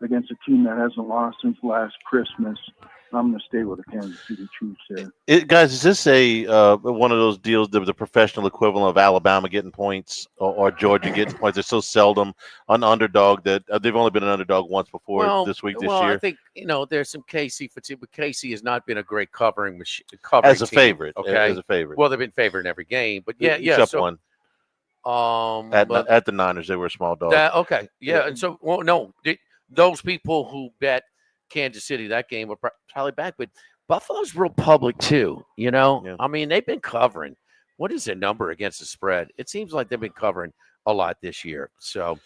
against a team that hasn't lost since last Christmas. I'm going to stay with the Kansas City Chiefs here. Guys, is this one of those deals, the professional equivalent of Alabama getting points or Georgia getting points? They're so seldom an underdog that they've only been an underdog once before this year. I think, there's some KC fatigue, but KC has not been a great covering as a team, favorite. Okay? As a favorite. Well, they've been favored in every game, but Except one. At the Niners, they were a small dog. And so, those people who bet Kansas City that game were probably back, but Buffalo's real public too. I mean, they've been covering. What is their number against the spread? It seems like they've been covering a lot this year. So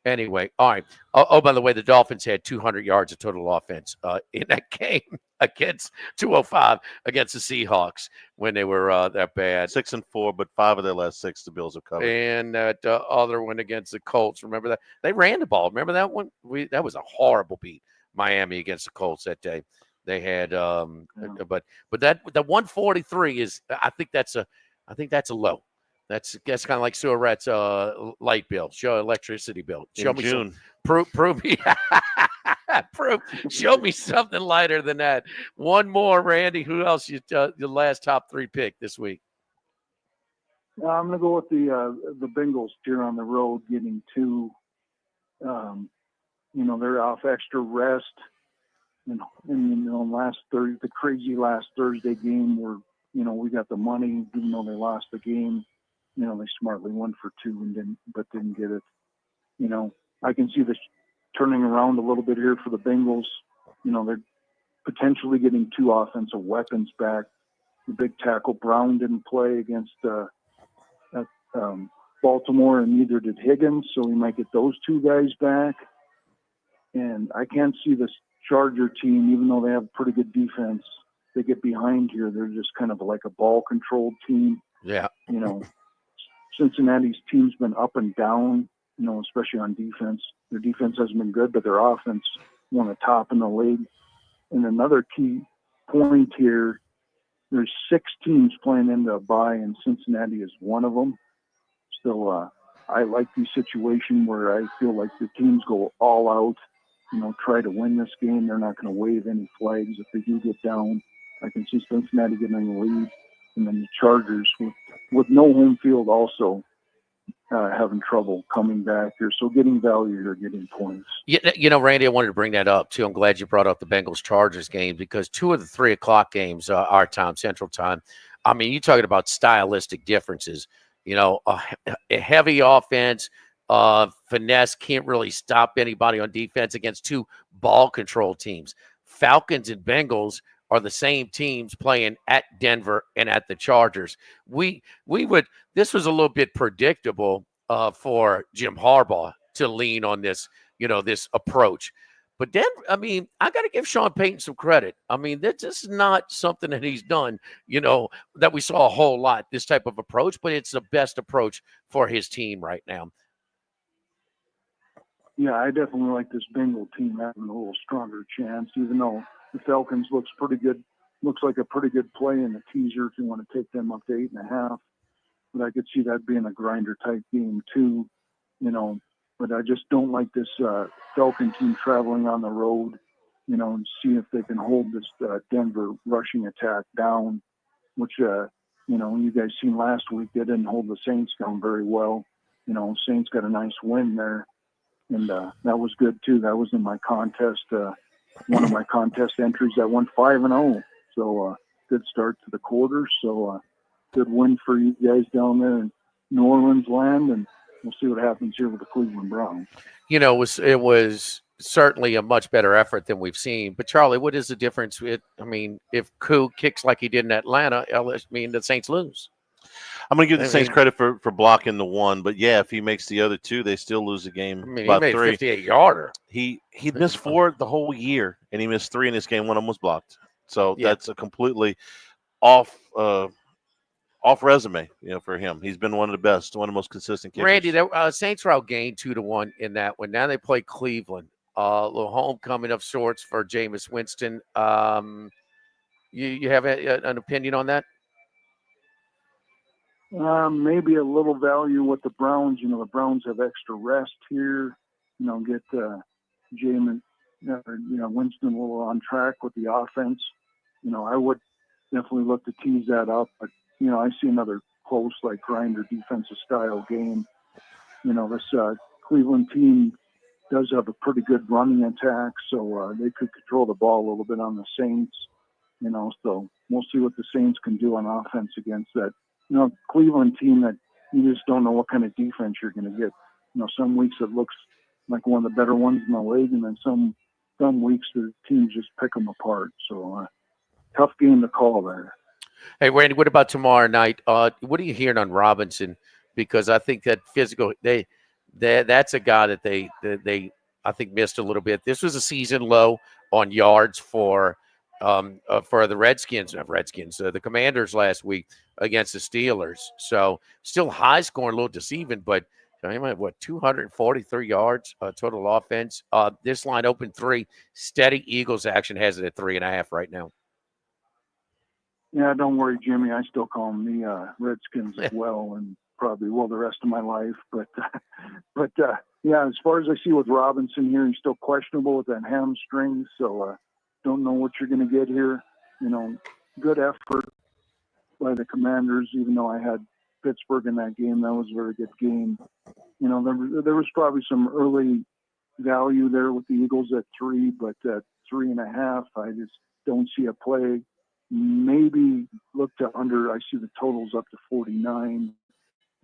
anyway, all right. Oh, by the way, the Dolphins had 200 yards of total offense in that game against 205 against the Seahawks when they were that bad. 6-4, but 5 of their last 6 the Bills have covered. And that other one against the Colts. Remember that? They ran the ball. Remember that one? That was a horrible beat. Miami against the Colts that day. They had but that the 143 is I think that's a low. That's kind of like Surette's light bill, electricity bill. Show me June. Prove me. Show me something lighter than that. One more, Randy. Who else? Your last top 3 pick this week? I'm going to go with the Bengals here on the road, getting 2. They're off extra rest. The crazy last Thursday game where, we got the money, even though they lost the game. They smartly won for 2 but didn't get it. I can see this turning around a little bit here for the Bengals. They're potentially getting 2 offensive weapons back. The big tackle Brown didn't play against Baltimore, and neither did Higgins, so we might get those 2 guys back. And I can't see this Charger team, even though they have a pretty good defense, they get behind here. They're just kind of like a ball-controlled team. Yeah. Cincinnati's team's been up and down, especially on defense. Their defense hasn't been good, but their offense won a top in the league. And another key point here, there's 6 teams playing into a bye, and Cincinnati is one of them. So I like the situation where I feel like the teams go all out, try to win this game. They're not going to wave any flags if they do get down. I can see Cincinnati getting the lead, and then the Chargers with no home field also. having trouble coming back here. So getting value, you're getting points. Randy, I wanted to bring that up too. I'm glad you brought up the Bengals-Chargers game because 2 of the 3 o'clock games, our time, Central Time. I mean, you're talking about stylistic differences. A heavy offense, finesse can't really stop anybody on defense against 2 ball control teams. Falcons and Bengals are the same teams playing at Denver and at the Chargers. This was a little bit predictable for Jim Harbaugh to lean on this, this approach. But then, I mean, I got to give Sean Payton some credit. I mean, this is not something that he's done, that we saw a whole lot, this type of approach, but it's the best approach for his team right now. Yeah, I definitely like this Bengal team having a little stronger chance, even though the Falcons looks pretty good. Looks like a pretty good play in the teaser if you want to take them up to 8.5. But I could see that being a grinder type game too, But I just don't like this Falcon team traveling on the road, and see if they can hold this Denver rushing attack down, which, you guys seen last week. They didn't hold the Saints down very well. Saints got a nice win there, and that was good too. That was in my contest, one of my contest entries that went 5-0. So good start to the quarter. So good win for you guys down there in New Orleans land, and we'll see what happens here with the Cleveland Browns. It was certainly a much better effort than we've seen. But Charlie, what is the difference? If Koo kicks like he did in Atlanta, the Saints lose. I'm going to give the Saints credit for blocking the one, but yeah, if he makes the other 2, they still lose the game. He made 3. 58-yarder. He missed 4 the whole year, and he missed 3 in this game. One of them was blocked. So that's a completely off resume, for him. He's been one of the best, one of the most consistent kickers. Randy, the Saints are outgained 2-1 in that one. Now they play Cleveland. A little homecoming of sorts for Jameis Winston. You have an opinion on that? Maybe a little value with the Browns. The Browns have extra rest here. Get Jameis, Winston a little on track with the offense. I would definitely look to tease that up, but I see another close, like grinder defensive style game. This Cleveland team does have a pretty good running attack, so they could control the ball a little bit on the Saints. So we'll see what the Saints can do on offense against that. Cleveland team that you just don't know what kind of defense you're going to get. Some weeks it looks like one of the better ones in the league, and then some weeks the teams just pick them apart. So tough game to call there. Hey, Randy, what about tomorrow night? What are you hearing on Robinson? Because I think that physical, that's a guy that they I think missed a little bit. This was a season low on yards for the Redskins, the Commanders last week against the Steelers. So still high scoring, a little deceiving, but 243 yards total offense. This line opened 3. Steady Eagles action has it at 3.5 right now. Yeah, don't worry, Jimmy. I still call them the Redskins as well, and probably will the rest of my life. But yeah, as far as I see with Robinson here, he's still questionable with that hamstring. So don't know what you're going to get here. Good effort by the Commanders, even though I had Pittsburgh in that game. That was a very good game. There was probably some early value there with the Eagles at 3, but at 3.5, I just don't see a play. Maybe look to under. I see the totals up to 49.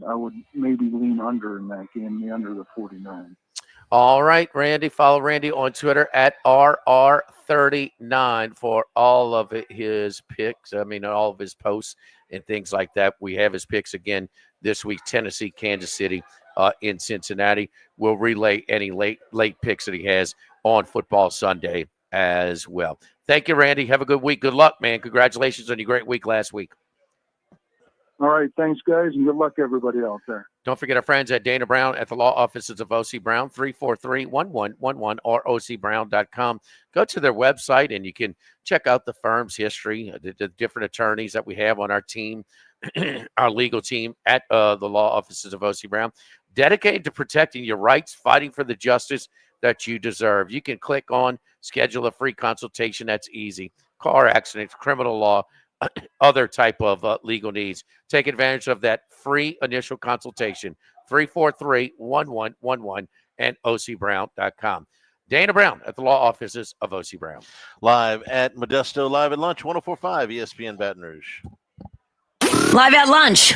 I would maybe lean under in that game, the under the 49. All right, Randy. Follow Randy on Twitter at RR39 for all of his picks. All of his posts and things like that. We have his picks again this week: Tennessee, Kansas City, in Cincinnati. We'll relay any late picks that he has on Football Sunday as well. Thank you, Randy. Have a good week. Good luck, man. Congratulations on your great week last week. All right. Thanks, guys, and good luck, everybody out there. Don't forget our friends at Dana Brown at the law offices of O.C. Brown, 343-1111 or ocbrown.com. Go to their website, and you can check out the firm's history, the different attorneys that we have on our team, our legal team at the law offices of O.C. Brown, dedicated to protecting your rights, fighting for the justice that you deserve. You can click on schedule a free consultation. That's easy. Car accidents, criminal law, other type of legal needs. Take advantage of that free initial consultation. 343-1111 and ocbrown.com. Dana Brown at the law offices of O.C. Brown. Live at Modesto, live at lunch, 104.5 ESPN Baton Rouge. Live at lunch.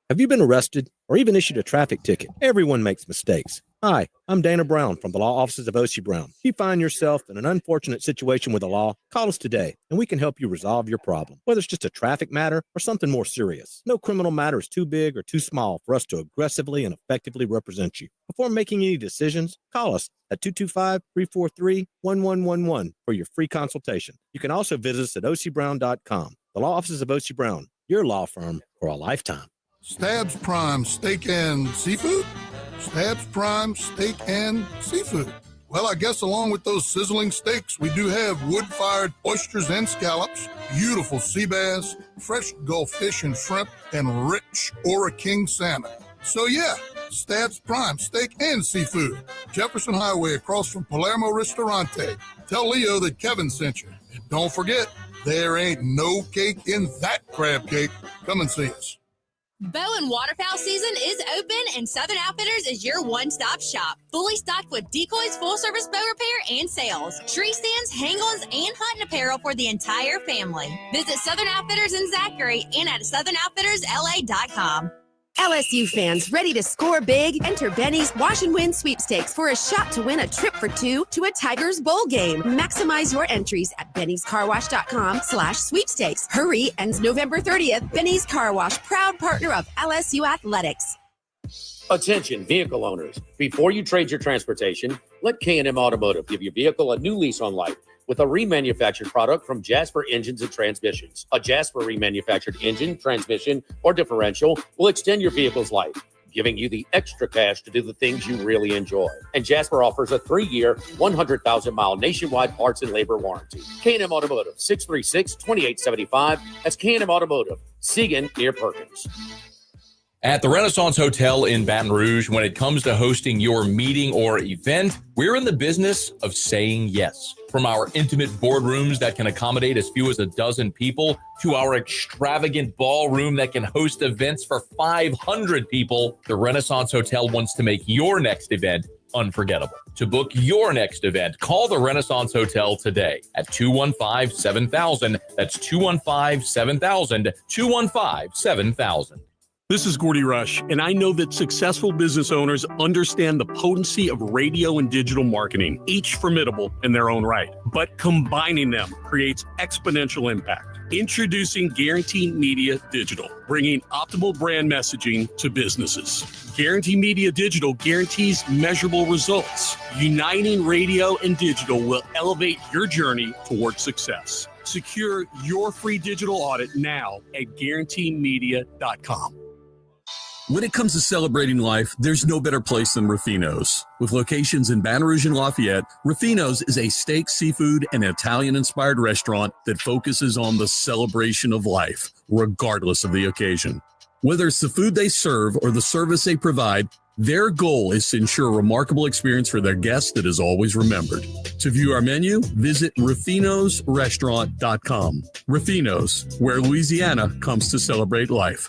Have you been arrested or even issued a traffic ticket? Everyone makes mistakes. Hi, I'm Dana Brown from the law offices of O.C. Brown. If you find yourself in an unfortunate situation with the law, call us today and we can help you resolve your problem, whether it's just a traffic matter or something more serious. No criminal matter is too big or too small for us to aggressively and effectively represent you. Before making any decisions, call us at 225-343-1111 for your free consultation. You can also visit us at ocbrown.com. The law offices of O.C. Brown, your law firm for a lifetime. Stabs Prime Steak and Seafood? Stabs Prime Steak and Seafood. Well, I guess along with those sizzling steaks, we do have wood-fired oysters and scallops, beautiful sea bass, fresh Gulf fish and shrimp, and rich Ora King salmon. So yeah, Stabs Prime Steak and Seafood. Jefferson Highway across from Palermo Ristorante. Tell Leo that Kevin sent you. And don't forget, there ain't no cake in that crab cake. Come and see us. Bow and waterfowl season is open, and Southern Outfitters is your one-stop shop. Fully stocked with decoys, full-service bow repair, and sales. Tree stands, hang-ons, and hunting apparel for the entire family. Visit Southern Outfitters in Zachary and at southernoutfittersla.com. LSU fans ready to score big? Enter Benny's Wash and Win sweepstakes for a shot to win a trip for two to a Tigers bowl game. Maximize your entries at bennyscarwash.com/sweepstakes. Hurry, ends November 30th. Benny's Car Wash, proud partner of LSU Athletics. Attention, vehicle owners. Before you trade your transportation, let K&M Automotive give your vehicle a new lease on life with a remanufactured product from Jasper Engines and Transmissions. A Jasper remanufactured engine, transmission, or differential will extend your vehicle's life, giving you the extra cash to do the things you really enjoy. And Jasper offers a 3-year, 100,000-mile nationwide parts and labor warranty. K&M Automotive, 636-2875. That's K&M Automotive, Siegen near Perkins. At the Renaissance Hotel in Baton Rouge, when it comes to hosting your meeting or event, we're in the business of saying yes. From our intimate boardrooms that can accommodate as few as a dozen people to our extravagant ballroom that can host events for 500 people, the Renaissance Hotel wants to make your next event unforgettable. To book your next event, call the Renaissance Hotel today at 215-7000. That's 215-7000, 215-7000. This is Gordy Rush, and I know that successful business owners understand the potency of radio and digital marketing, each formidable in their own right. But combining them creates exponential impact. Introducing Guarantee Media Digital, bringing optimal brand messaging to businesses. Guarantee Media Digital guarantees measurable results. Uniting radio and digital will elevate your journey towards success. Secure your free digital audit now at guaranteemedia.com. When it comes to celebrating life, there's no better place than Ruffino's. With locations in Baton Rouge and Lafayette, Ruffino's is a steak, seafood, and Italian-inspired restaurant that focuses on the celebration of life, regardless of the occasion. Whether it's the food they serve or the service they provide, their goal is to ensure a remarkable experience for their guests that is always remembered. To view our menu, visit ruffinosrestaurant.com. Ruffino's, where Louisiana comes to celebrate life.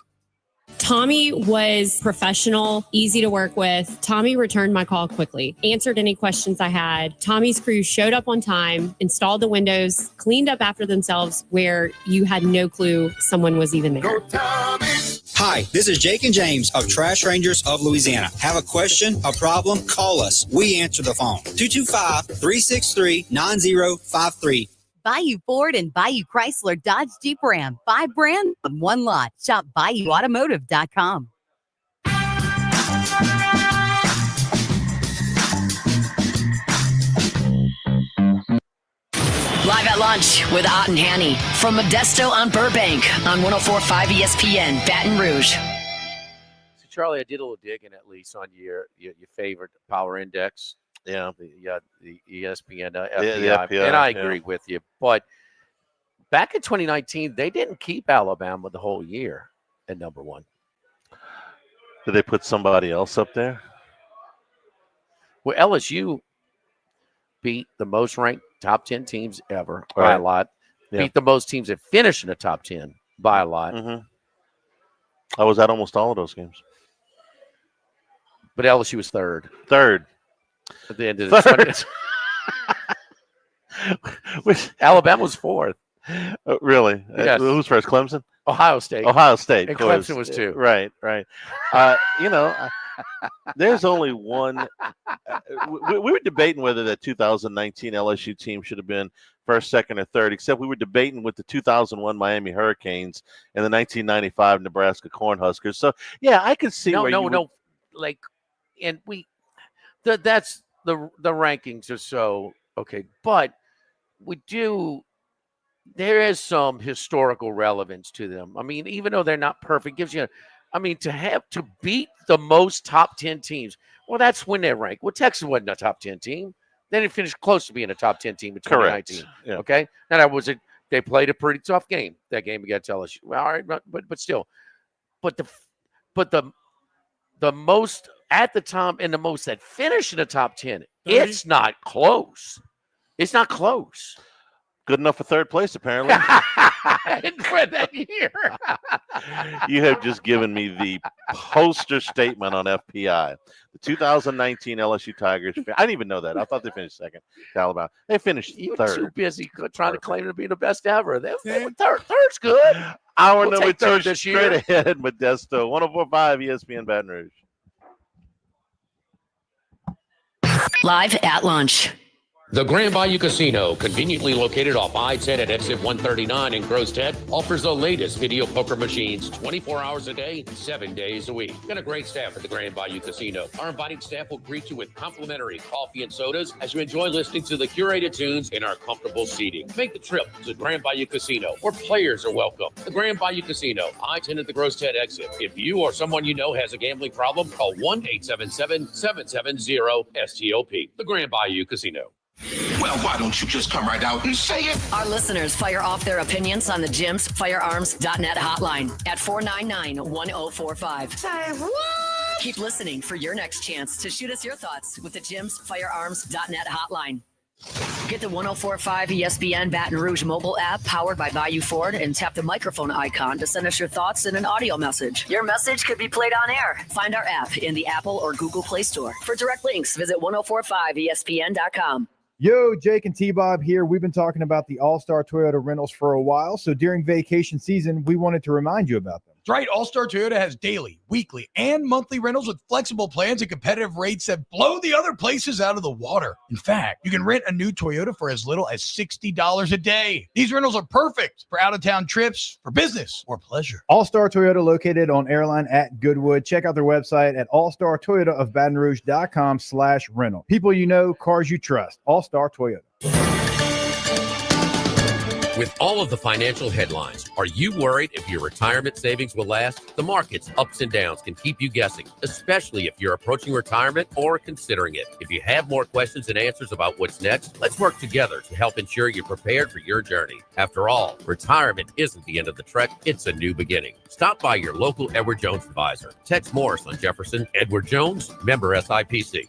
Tommy was professional, easy to work with. Tommy returned my call quickly, answered any questions I had. Tommy's crew showed up on time, installed the windows, cleaned up after themselves where you had no clue someone was even there. Hi, this is Jake and James of Trash Rangers of Louisiana. Have a question, a problem? Call us. We answer the phone. 225-363-9053. Bayou Ford and Bayou Chrysler Dodge Jeep Ram. 5 brands on one lot. Shop BayouAutomotive.com. Live at lunch with Ott and Hanny from Modesto on Burbank on 104.5 ESPN, Baton Rouge. So, Charlie, I did a little digging at least on your favorite power index. Yeah. The ESPN the FBI. FBI, And I agree with you. But back in 2019, they didn't keep Alabama the whole year at number one. Did they put somebody else up there? Well, LSU beat the most ranked top 10 teams ever by Right. a lot. Yeah. Beat the most teams that finished in the top 10 by a lot. Mm-hmm. I was at almost all of those games. But LSU was third. Third. At the end of the Third. Alabama was fourth. Really? Yes. Who's first? Clemson? Ohio State. Ohio State. And of course. Clemson was two. Right. There's only one. We were debating whether that 2019 LSU team should have been first, second, or third, except we were debating with the 2001 Miami Hurricanes and the 1995 Nebraska Cornhuskers. So, yeah, I could see like, and that's the rankings are so okay, but there is some historical relevance to them. I mean, even though they're not perfect, gives you to beat the most top 10 teams. Well, that's when they're ranked. Well, Texas wasn't a top 10 team. They didn't finish close to being a top 10 team in 2019. Correct. Yeah. Okay. Now they played a pretty tough game. That game against LSU. Well, all right, but still. But the most at the time and the most that finished in the top 10, it's not close. It's not close. Good enough for third place, apparently. For that year. You have just given me the poster statement on FPI. The 2019 LSU Tigers. I didn't even know that. I thought they finished second to Alabama. They finished You were third. too busy trying to claim to be the best ever. They were third. Third's good. Hour We'll number take third 2 this straight year. ahead. Modesto, 104.5 ESPN Baton Rouge. Live at lunch. The Grand Bayou Casino, conveniently located off I-10 at exit 139 in Grostead, offers the latest video poker machines 24 hours a day, 7 days a week. Got a great staff at the Grand Bayou Casino. Our inviting staff will greet you with complimentary coffee and sodas as you enjoy listening to the curated tunes in our comfortable seating. Make the trip to the Grand Bayou Casino, where players are welcome. The Grand Bayou Casino, I-10 at the Grostead exit. If you or someone you know has a gambling problem, call 1-877-770-STOP. The Grand Bayou Casino. Well, why don't you just come right out and say it? Our listeners fire off their opinions on the Jim's Firearms.net hotline at 499-1045. Say what? Keep listening for your next chance to shoot us your thoughts with the Jim's Firearms.net hotline. Get the 104.5 ESPN Baton Rouge mobile app powered by Bayou Ford and tap the microphone icon to send us your thoughts in an audio message. Your message could be played on air. Find our app in the Apple or Google Play Store. For direct links, visit 1045ESPN.com. Yo, Jake and T-Bob here. We've been talking about the All-Star Toyota rentals for a while, so during vacation season, we wanted to remind you about them. That's right. All-Star Toyota has daily, weekly, and monthly rentals with flexible plans and competitive rates that blow the other places out of the water. In fact, you can rent a new Toyota for as little as $60 a day. These rentals are perfect for out-of-town trips, for business, or pleasure. All-Star Toyota located on Airline at Goodwood. Check out their website at allstartoyotaofbatonrouge.com/rental. People you know, cars you trust. All-Star Toyota. With all of the financial headlines, are you worried if your retirement savings will last? The market's ups and downs can keep you guessing, especially if you're approaching retirement or considering it. If you have more questions and answers about what's next, let's work together to help ensure you're prepared for your journey. After all, retirement isn't the end of the trek, it's a new beginning. Stop by your local Edward Jones advisor. Tex Morris on Jefferson. Edward Jones, member SIPC.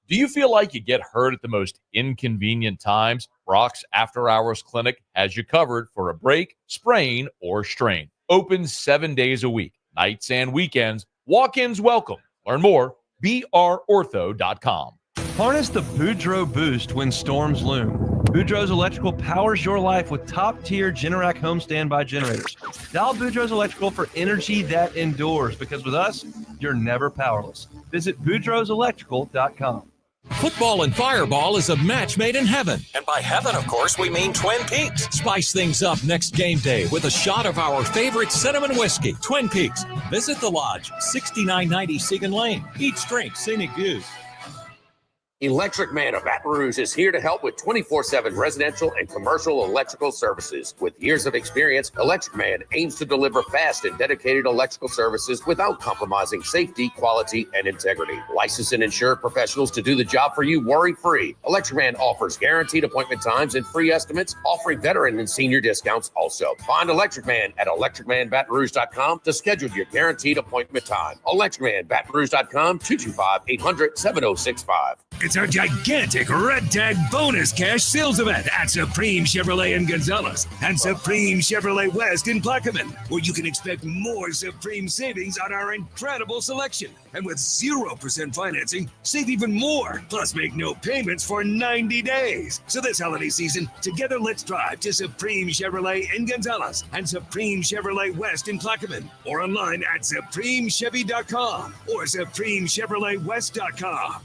Do you feel like you get hurt at the most inconvenient times? Brock's After Hours Clinic has you covered for a break, sprain, or strain. Open 7 days a week, nights and weekends. Walk-ins welcome. Learn more, brortho.com. Harness the Boudreaux boost when storms loom. Boudreaux's Electrical powers your life with top-tier Generac home standby generators. Dial Boudreaux's Electrical for energy that endures, because with us, you're never powerless. Visit boudreauxelectrical.com. Football and Fireball is a match made in heaven. And by heaven, of course, we mean Twin Peaks. Spice things up next game day with a shot of our favorite cinnamon whiskey, Twin Peaks. Visit the Lodge, 6990 Segan Lane. Each drink, scenic views. Electric Man of Baton Rouge is here to help with 24/7 residential and commercial electrical services. With years of experience, Electric Man aims to deliver fast and dedicated electrical services without compromising safety, quality, and integrity. Licensed and insured professionals to do the job for you worry-free. Electric Man offers guaranteed appointment times and free estimates, offering veteran and senior discounts also. Find Electric Man at electricmanbatonrouge.com to schedule your guaranteed appointment time. ElectricManBatonRouge.com, 225-800-7065. It's our gigantic Red Tag bonus cash sales event at Supreme Chevrolet in Gonzales and Supreme Chevrolet West in Plaquemine, where you can expect more Supreme savings on our incredible selection. And with 0% financing, save even more. Plus, make no payments for 90 days. So this holiday season, together let's drive to Supreme Chevrolet in Gonzales and Supreme Chevrolet West in Plaquemine, or online at SupremeChevy.com or SupremeChevroletWest.com.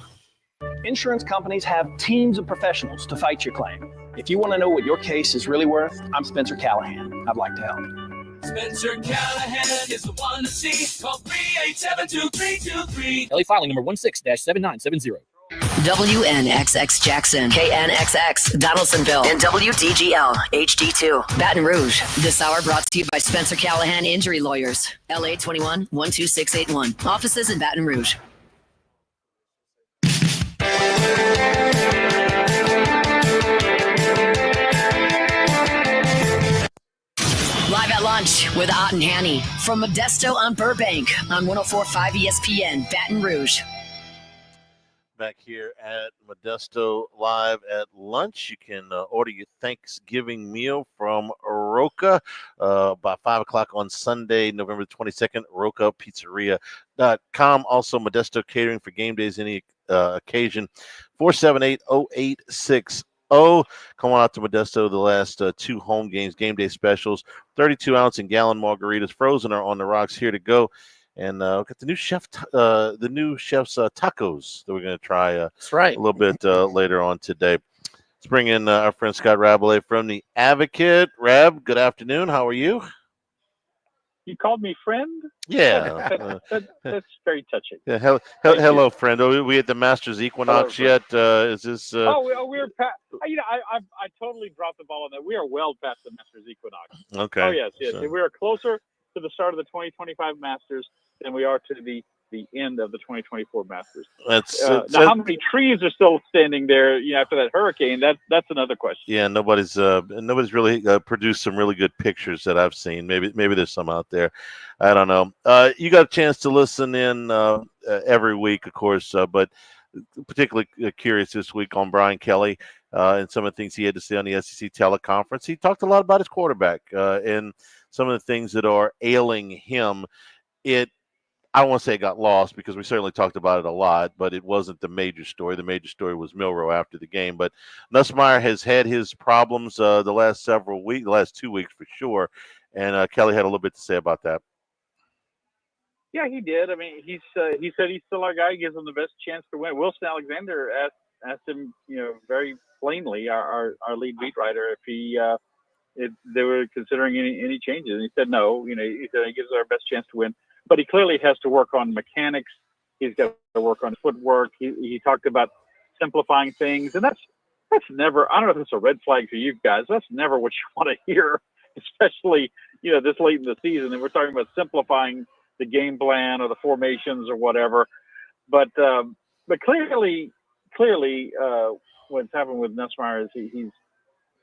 Insurance companies have teams of professionals to fight your claim. If you want to know what your case is really worth, I'm Spencer Callahan. I'd like to help. Spencer Callahan is the one to see. Call 387-2323. LA filing number 16-7970. WNXX Jackson, KNXX Donaldsonville, and WDGL HD2 Baton Rouge. This hour brought to you by Spencer Callahan Injury Lawyers. LA 21 12681. Offices in Baton Rouge. Live at lunch with Ott and Hanny from Modesto on Burbank on 104.5 ESPN Baton Rouge. Back here at Modesto live at lunch. You can order your Thanksgiving meal from Roca by 5 o'clock on Sunday, November 22nd, RocaPizzeria.com. Also, Modesto Catering for game days, any occasion, 478-0860. Come on out to Modesto. The last two home games, game day specials, 32-ounce and gallon margaritas, frozen or on the rocks, here to go. And we've got the new chef's tacos that we're going to try That's right. a little bit later on today. Let's bring in our friend Scott Rabelais from the Advocate. Rab, good afternoon. How are you? You called me friend? Yeah. That's very touching. Yeah. Hello, friend. Are we at the Masters Equinox yet? Is this? We're past. I totally dropped the ball on that. We are well past the Masters Equinox. Okay. Oh yes. So- We are closer to the start of the 2025 Masters than we are to the end of the 2024 Masters. Now, how many trees are still standing there? After that hurricane, that's another question. Yeah, nobody's really produced some really good pictures that I've seen. Maybe there's some out there. I don't know. You got a chance to listen in every week, of course, but particularly curious this week on Brian Kelly and some of the things he had to say on the SEC teleconference. He talked a lot about his quarterback and some of the things that are ailing him. I don't want to say it got lost because we certainly talked about it a lot, but it wasn't the major story. The major story was Milroe after the game. But Nussmeier has had his problems the last 2 weeks for sure. And Kelly had a little bit to say about that. Yeah, he did. I mean, he said he's still our guy. He gives him the best chance to win. Wilson Alexander asked him, very plainly, our lead beat writer, if they were considering any changes. And he said no. He said he gives us our best chance to win. But he clearly has to work on mechanics. He's got to work on footwork. He talked about simplifying things, and that's never. I don't know if it's a red flag for you guys. That's never what you want to hear, especially this late in the season. And we're talking about simplifying the game plan or the formations or whatever. But clearly, what's happened with Nussmeier is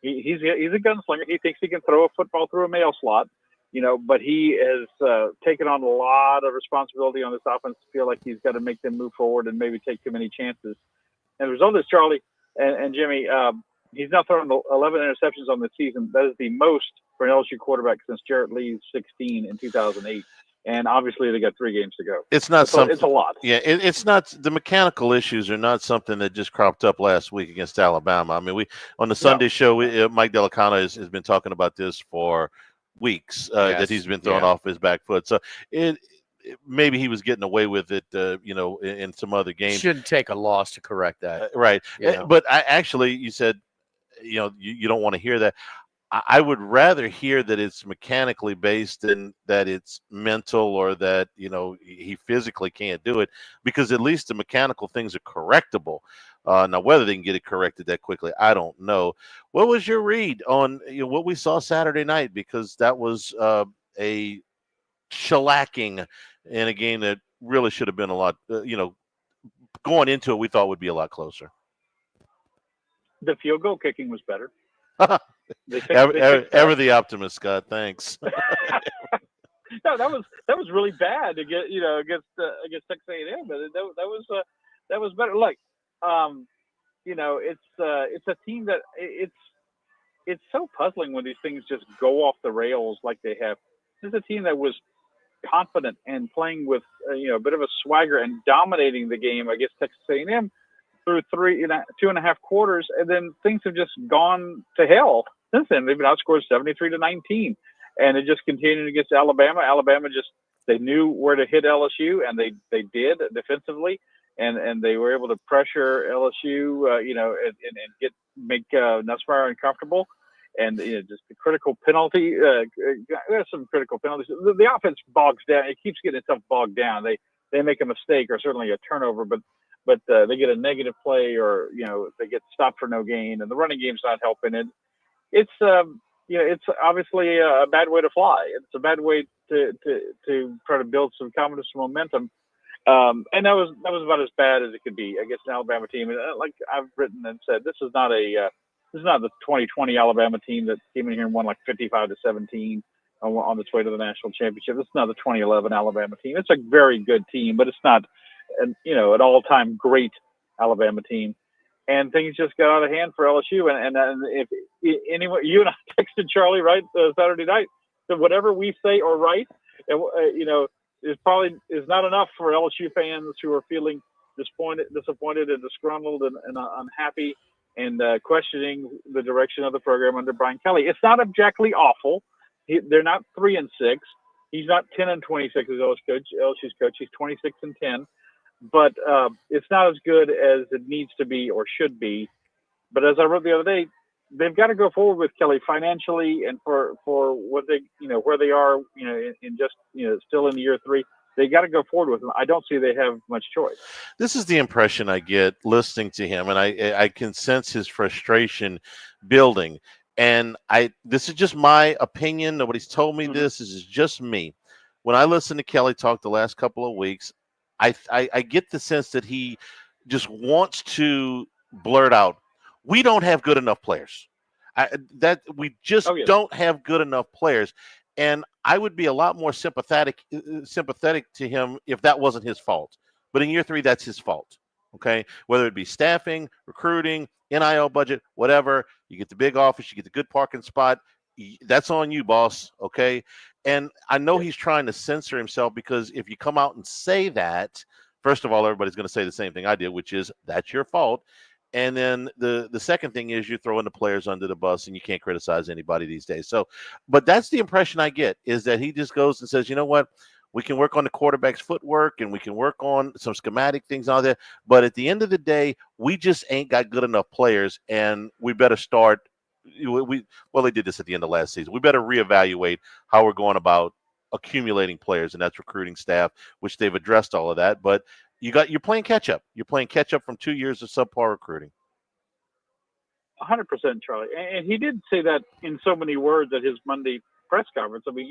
he's a gunslinger. He thinks he can throw a football through a mail slot. But he has taken on a lot of responsibility on this offense to feel like he's got to make them move forward and maybe take too many chances. And the result is, Charlie and Jimmy, he's now thrown 11 interceptions on the season. That is the most for an LSU quarterback since Jarrett Lee's 16 in 2008. And obviously, they got 3 games to go. It's not something. It's a lot. Yeah, it's not. The mechanical issues are not something that just cropped up last week against Alabama. I mean, we on the Sunday show, Mike Delicano has been talking about this for weeks that he's been thrown off his back foot. So maybe he was getting away with it, in some other games. Shouldn't take a loss to correct that. Right. But you said, you don't want to hear that. I would rather hear that it's mechanically based than that it's mental or that, he physically can't do it, because at least the mechanical things are correctable. Now, whether they can get it corrected that quickly, I don't know. What was your read on what we saw Saturday night? Because that was a shellacking in a game that really should have been a lot, going into it, we thought would be a lot closer. The field goal kicking was better. Ever the optimist, Scott. Thanks. No, that was really bad to get against Texas A&M, but that was better. Look, It's a team that it's so puzzling when these things just go off the rails like they have. This is a team that was confident and playing with a bit of a swagger and dominating the game against Texas A&M through 2.5 quarters, and then things have just gone to hell since then. They've been outscored 73-19, and it just continued against Alabama. Alabama they knew where to hit LSU, and they did defensively, and they were able to pressure LSU, and make Nussmeier uncomfortable. And just the critical penalty. There's some critical penalties. The offense bogs down. It keeps getting itself bogged down. They make a mistake or certainly a turnover, but they get a negative play or they get stopped for no gain, and the running game's not helping it. It's it's obviously a bad way to fly. It's a bad way to try to build some confidence and momentum. And that was about as bad as it could be against an Alabama team. And like I've written and said, this is not the 2020 Alabama team that came in here and won like 55-17 on its way to the national championship. This is not the 2011 Alabama team. It's a very good team, but it's not an all-time great Alabama team. And things just got out of hand for LSU. And if anyone, you and I texted Charlie, right, Saturday night, that whatever we say or write, is not enough for LSU fans who are feeling disappointed and disgruntled and unhappy and questioning the direction of the program under Brian Kelly. It's not objectively awful. They're not 3-6. He's not 10-26 as LSU's coach. He's 26-10. But it's not as good as it needs to be or should be. But as I wrote the other day, they've got to go forward with Kelly financially and for what they where they are in just still in year 3. They got to go forward with him. I don't see they have much choice. This is the impression I get listening to him, and I can sense his frustration building. And this is just my opinion. Nobody's told me this. This is just me. When I listen to Kelly talk the last couple of weeks, I get the sense that he just wants to blurt out, we don't have good enough players. We just don't have good enough players. And I would be a lot more sympathetic to him if that wasn't his fault. But in year 3, that's his fault. Okay, whether it be staffing, recruiting, NIL budget, whatever. You get the big office, you get the good parking spot. That's on you, boss. Okay. And I know he's trying to censor himself, because if you come out and say that, first of all, everybody's going to say the same thing I did, which is that's your fault. And then the second thing is you're throwing the players under the bus, and you can't criticize anybody these days. So, but that's the impression I get, is that he just goes and says, you know what, we can work on the quarterback's footwork and we can work on some schematic things out there. But at the end of the day, we just ain't got good enough players, and we better start. They did this at the end of last season. We better reevaluate how we're going about accumulating players, and that's recruiting staff, which they've addressed all of that. But you're playing catch up. You're playing catch up from 2 years of subpar recruiting. 100%, Charlie. And he did say that in so many words at his Monday press conference. I mean,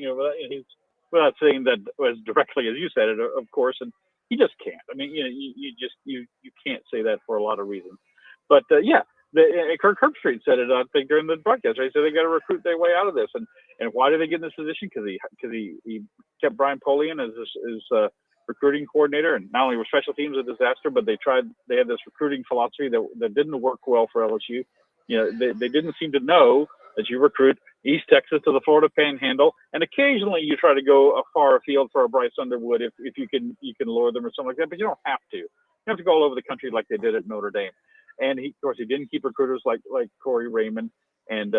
he's without saying that as directly as you said it, of course, and he just can't. I mean, you can't say that for a lot of reasons. But Kirk Herbstreit said it, I think, during the broadcast. Right? He said they got to recruit their way out of this. And why did they get in this position? Because he kept Brian Polian as his recruiting coordinator, and not only were special teams a disaster, but they had this recruiting philosophy that didn't work well for LSU. They didn't seem to know that you recruit East Texas to the Florida Panhandle, and occasionally you try to go far afield for a Bryce Underwood if you can lure them or something like that, but you don't have to. You have to go all over the country like they did at Notre Dame. And he didn't keep recruiters like Corey Raymond. And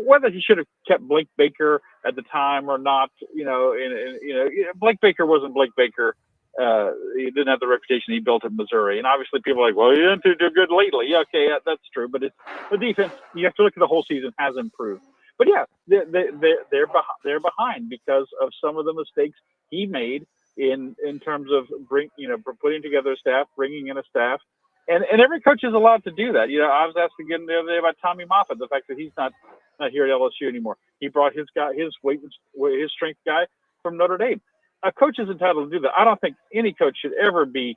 whether he should have kept Blake Baker at the time or not, Blake Baker wasn't Blake Baker. He didn't have the reputation he built in Missouri. And obviously people are like, well, he didn't do good lately. Yeah, okay, that's true. But the defense, you have to look at the whole season, has improved. But yeah, they're behind because of some of the mistakes he made in terms of putting together a staff, bringing in a staff. And every coach is allowed to do that. I was asked again the other day about Tommy Moffitt, the fact that he's not here at LSU anymore. He brought his strength guy from Notre Dame. A coach is entitled to do that. I don't think any coach should ever be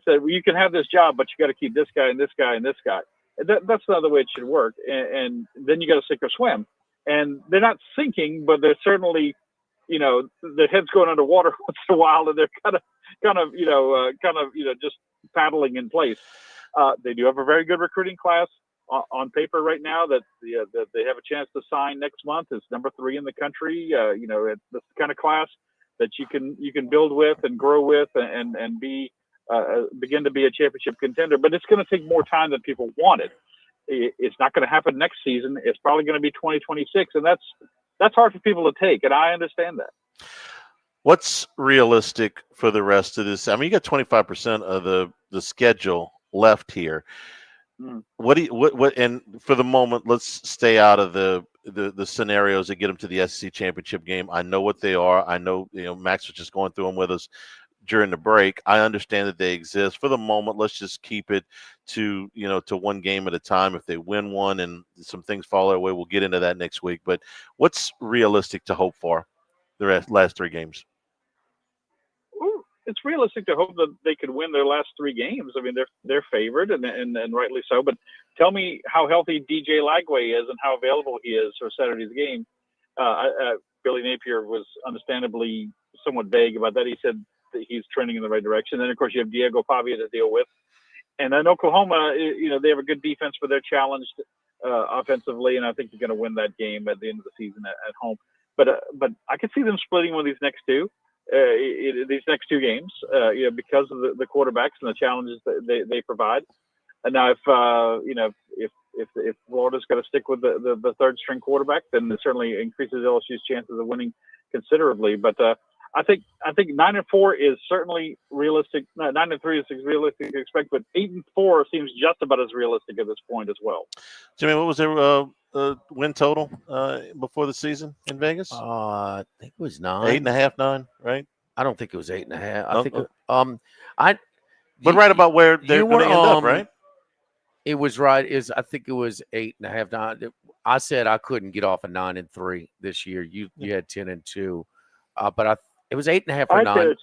said, well, you can have this job, but you got to keep this guy and this guy and this guy. That's not the way it should work. And then you got to sink or swim. And they're not sinking, but they're certainly, their head's going underwater once in a while, and they're kind of just paddling in place. They do have a very good recruiting class on paper right now that they have a chance to sign next month. It's number 3 in the country. It's the kind of class that you can build with and grow with and be begin to be a championship contender. But it's going to take more time than people wanted. It's not going to happen next season. It's probably going to be 2026, and that's hard for people to take, and I understand that. What's realistic for the rest of this? I mean, you got 25% of the schedule left here. What and for the moment, let's stay out of the scenarios that get them to the SEC championship game. I know what they are. I know, Max was just going through them with us during the break. I understand that they exist. For the moment, let's just keep it to one game at a time. If they win one and some things fall their way, we'll get into that next week. But what's realistic to hope for the last 3 games? It's realistic to hope that they could win their last 3 games. I mean, they're favored and rightly so. But tell me how healthy DJ Lagway is and how available he is for Saturday's game. Billy Napier was understandably somewhat vague about that. He said that he's trending in the right direction. Then, of course, you have Diego Pavia to deal with. And then Oklahoma, they have a good defense, but they're challenged offensively, and I think they're going to win that game at the end of the season at home. But I could see them splitting one of these next 2. These next 2 games, because of the quarterbacks and the challenges that they provide. And now, if Florida's going to stick with the third string quarterback, then it certainly increases LSU's chances of winning considerably. But I think 9-4 is certainly realistic. 9-3 is realistic to expect, but 8-4 seems just about as realistic at this point as well. Jimmy, what was their win total before the season in Vegas? I think it was 9. 8.5, 9, right? I don't think it was 8.5. I think but right about where they're going to end up, right? It was right. I think it was 8.5, 9. I said I couldn't get off a 9-3 this year. You had 10-2, but it was 8.5 or 9.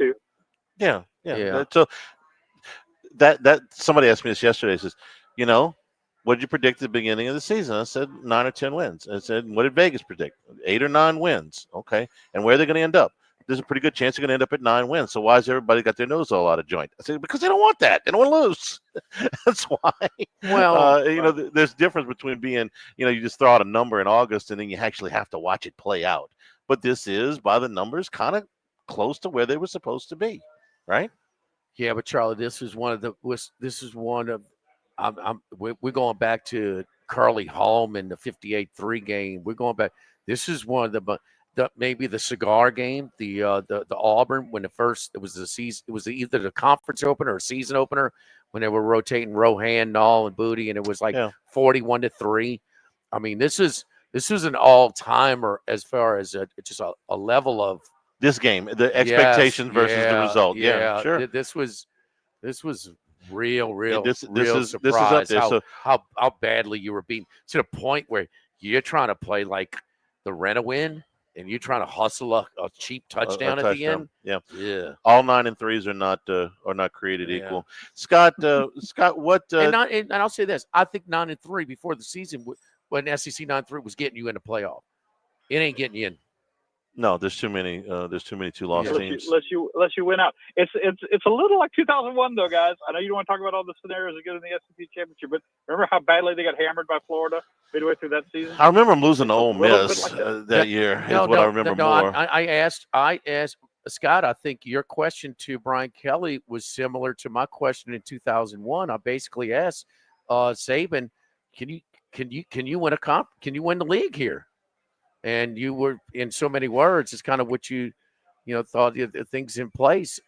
Yeah. So that somebody asked me this yesterday. Says, what did you predict at the beginning of the season? I said 9 or 10 wins. I said, what did Vegas predict? 8 or 9 wins. Okay. And where are they going to end up? There's a pretty good chance they're going to end up at 9 wins. So why has everybody got their nose all out of joint? I said, because they don't want that. They don't want to lose. That's why. Well, there's difference between being, you just throw out a number in August and then you actually have to watch it play out. But this is, by the numbers, kind of close to where they were supposed to be, right? Yeah, but Charlie, we're going back to Curly Holm in the 58-3 game. We're going back. This is one of maybe the cigar game, the Auburn when it was the season. It was either the conference opener or season opener when they were rotating Rohan, Nall, and Booty, and it was like 41-3. I mean, this is an all-timer as far as just a level of this game, the expectations versus the result. Yeah, sure. This was real surprise. This is up there. How badly you were beaten to the point where you're trying to play like the rent-a-win and you're trying to hustle a cheap touchdown at the end. Yeah. All 9 and 3s are not created equal. Scott, what? And I'll say this: I think 9 and 3 before the season, when SEC 9-3 was getting you in the playoff, it ain't getting you in. No, there's too many. There's too many 2-loss teams. Unless you win out. It's a little like 2001 though, guys. I know you don't want to talk about all the scenarios that get in the SEC championship, but remember how badly they got hammered by Florida midway through that season? I remember them losing to Ole Miss that year. I remember more. I asked Scott. I think your question to Brian Kelly was similar to my question in 2001. I basically asked Saban, can you win can you win the league here? And you were, in so many words, it's kind of what you thought the things in place.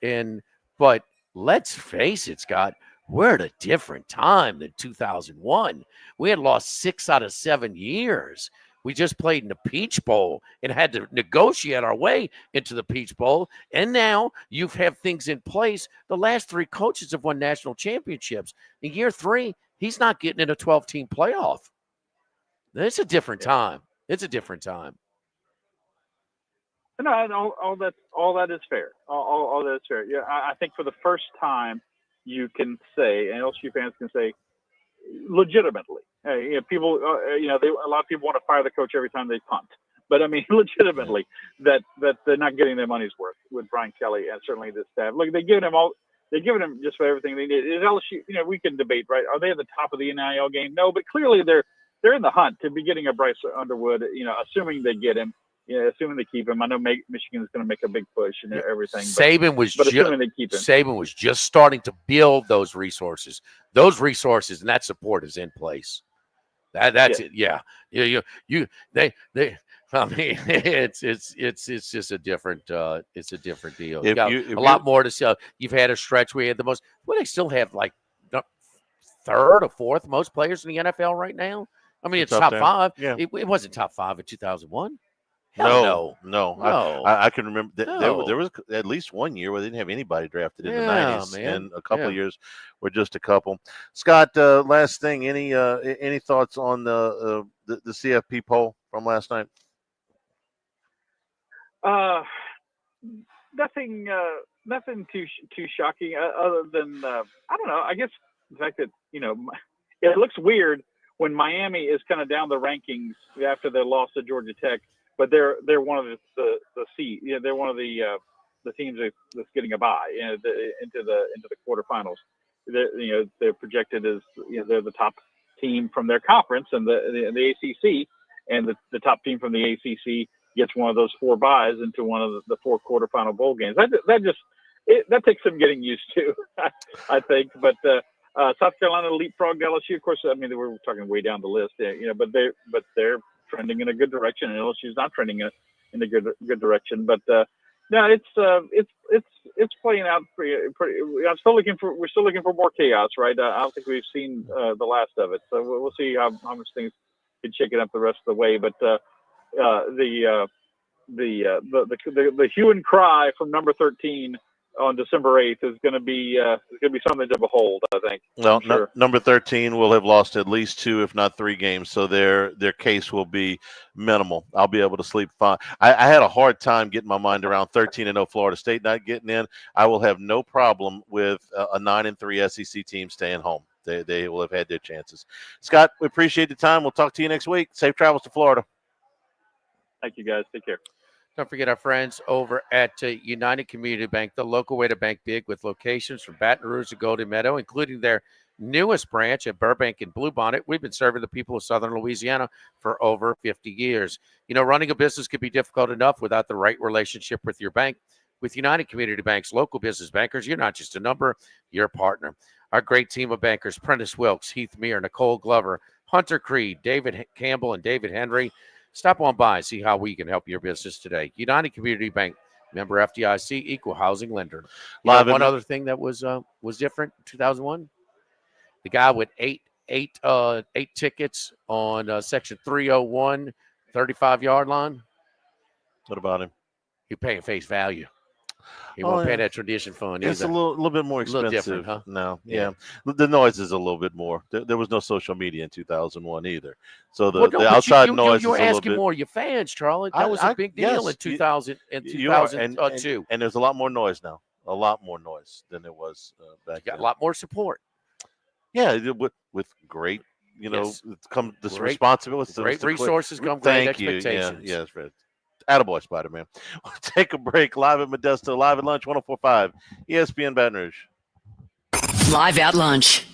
But let's face it, Scott, we're at a different time than 2001. We had lost 6 out of 7 years. We just played in the Peach Bowl and had to negotiate our way into the Peach Bowl. And now you have things in place. The last 3 coaches have won national championships. In year 3, he's not getting in a 12-team playoff. It's a different time. It's a different time. No, all that is fair. All that is fair. Yeah, I think for the first time, you can say, and LSU fans can say, legitimately, people, a lot of people want to fire the coach every time they punt, but I mean, legitimately, that they're not getting their money's worth with Brian Kelly and certainly this staff. Look, they've given him They're giving them just about everything they need. Is LSU, we can debate, right? Are they at the top of the NIL game? No, but clearly they're in the hunt to be getting a Bryce Underwood, assuming they get him, assuming they keep him. I know Michigan's going to make a big push and everything. Saban assuming they keep him. Saban was just starting to build those resources. Those resources and that support is in place. That's it. Yeah. I mean, it's just a different it's a different deal. You got a lot more to sell. You've had a stretch where you had the most. Well, they still have like third or fourth most players in the NFL right now. I mean, it's top 5. Yeah. It wasn't top 5 in 2001. No. No. I can remember there was at least one year where they didn't have anybody drafted in the 90s, man. and a couple of years were just a couple. Scott, last thing, any thoughts on the CFP poll from last night? Nothing too shocking other than I don't know. I guess the fact that it looks weird when Miami is kind of down the rankings after their loss to Georgia Tech, but they're one of the seed. They're one of the teams that's getting a bye into the quarterfinals. They're projected as they're the top team from their conference and the ACC, and the top team from the ACC gets one of those 4 byes into one of the 4 quarterfinal bowl games. That takes some getting used to, I think. But South Carolina leapfrogged LSU. Of course, I mean, we're talking way down the list, but they're trending in a good direction, and LSU's not trending in a good direction. But no, it's playing out pretty. We're still looking for more chaos, right? I don't think we've seen the last of it. So we'll see how much things can shake it up the rest of the way. But the hue and cry from number 13 on December 8th is going to be something to behold, I think. Well, sure. Number 13 will have lost at least 2, if not 3 games, so their case will be minimal. I'll be able to sleep fine. I had a hard time getting my mind around 13-0 Florida State not getting in. I will have no problem with a 9-3 SEC team staying home. They will have had their chances. Scott, we appreciate the time. We'll talk to you next week. Safe travels to Florida. Thank you, guys. Take care. Don't forget our friends over at United Community Bank, the local way to bank big, with locations from Baton Rouge to Golden Meadow, including their newest branch at Burbank and Bluebonnet. We've been serving the people of Southern Louisiana for over 50 years. Running a business could be difficult enough without the right relationship with your bank. With United Community Bank's local business bankers, you're not just a number, you're a partner. Our great team of bankers, Prentice Wilkes, Heath Meir, Nicole Glover, Hunter Creed, David Campbell, and David Henry. Stop on by and see how we can help your business today. United Community Bank, member FDIC, equal housing lender. One other thing that was different in 2001, the guy with eight tickets on section 301, 35-yard line. What about him? He's paying face value. He won't pay that tradition fund either. It's a little bit more expensive. A little different, huh? No, yeah. The noise is a little bit more. There was no social media in 2001 either. So the outside noise you're is a little asking bit more of your fans, Charlie. That was a big deal in 2000 and 2002. And there's a lot more noise now. A lot more noise than there was back then. A lot more support. Yeah, with great, come this responsibility. Great resources come great expectations. Yeah, yes, right. Attaboy, Spider-Man. We'll take a break live at Modesto, live at lunch, 104.5 ESPN Baton Rouge. Live at lunch.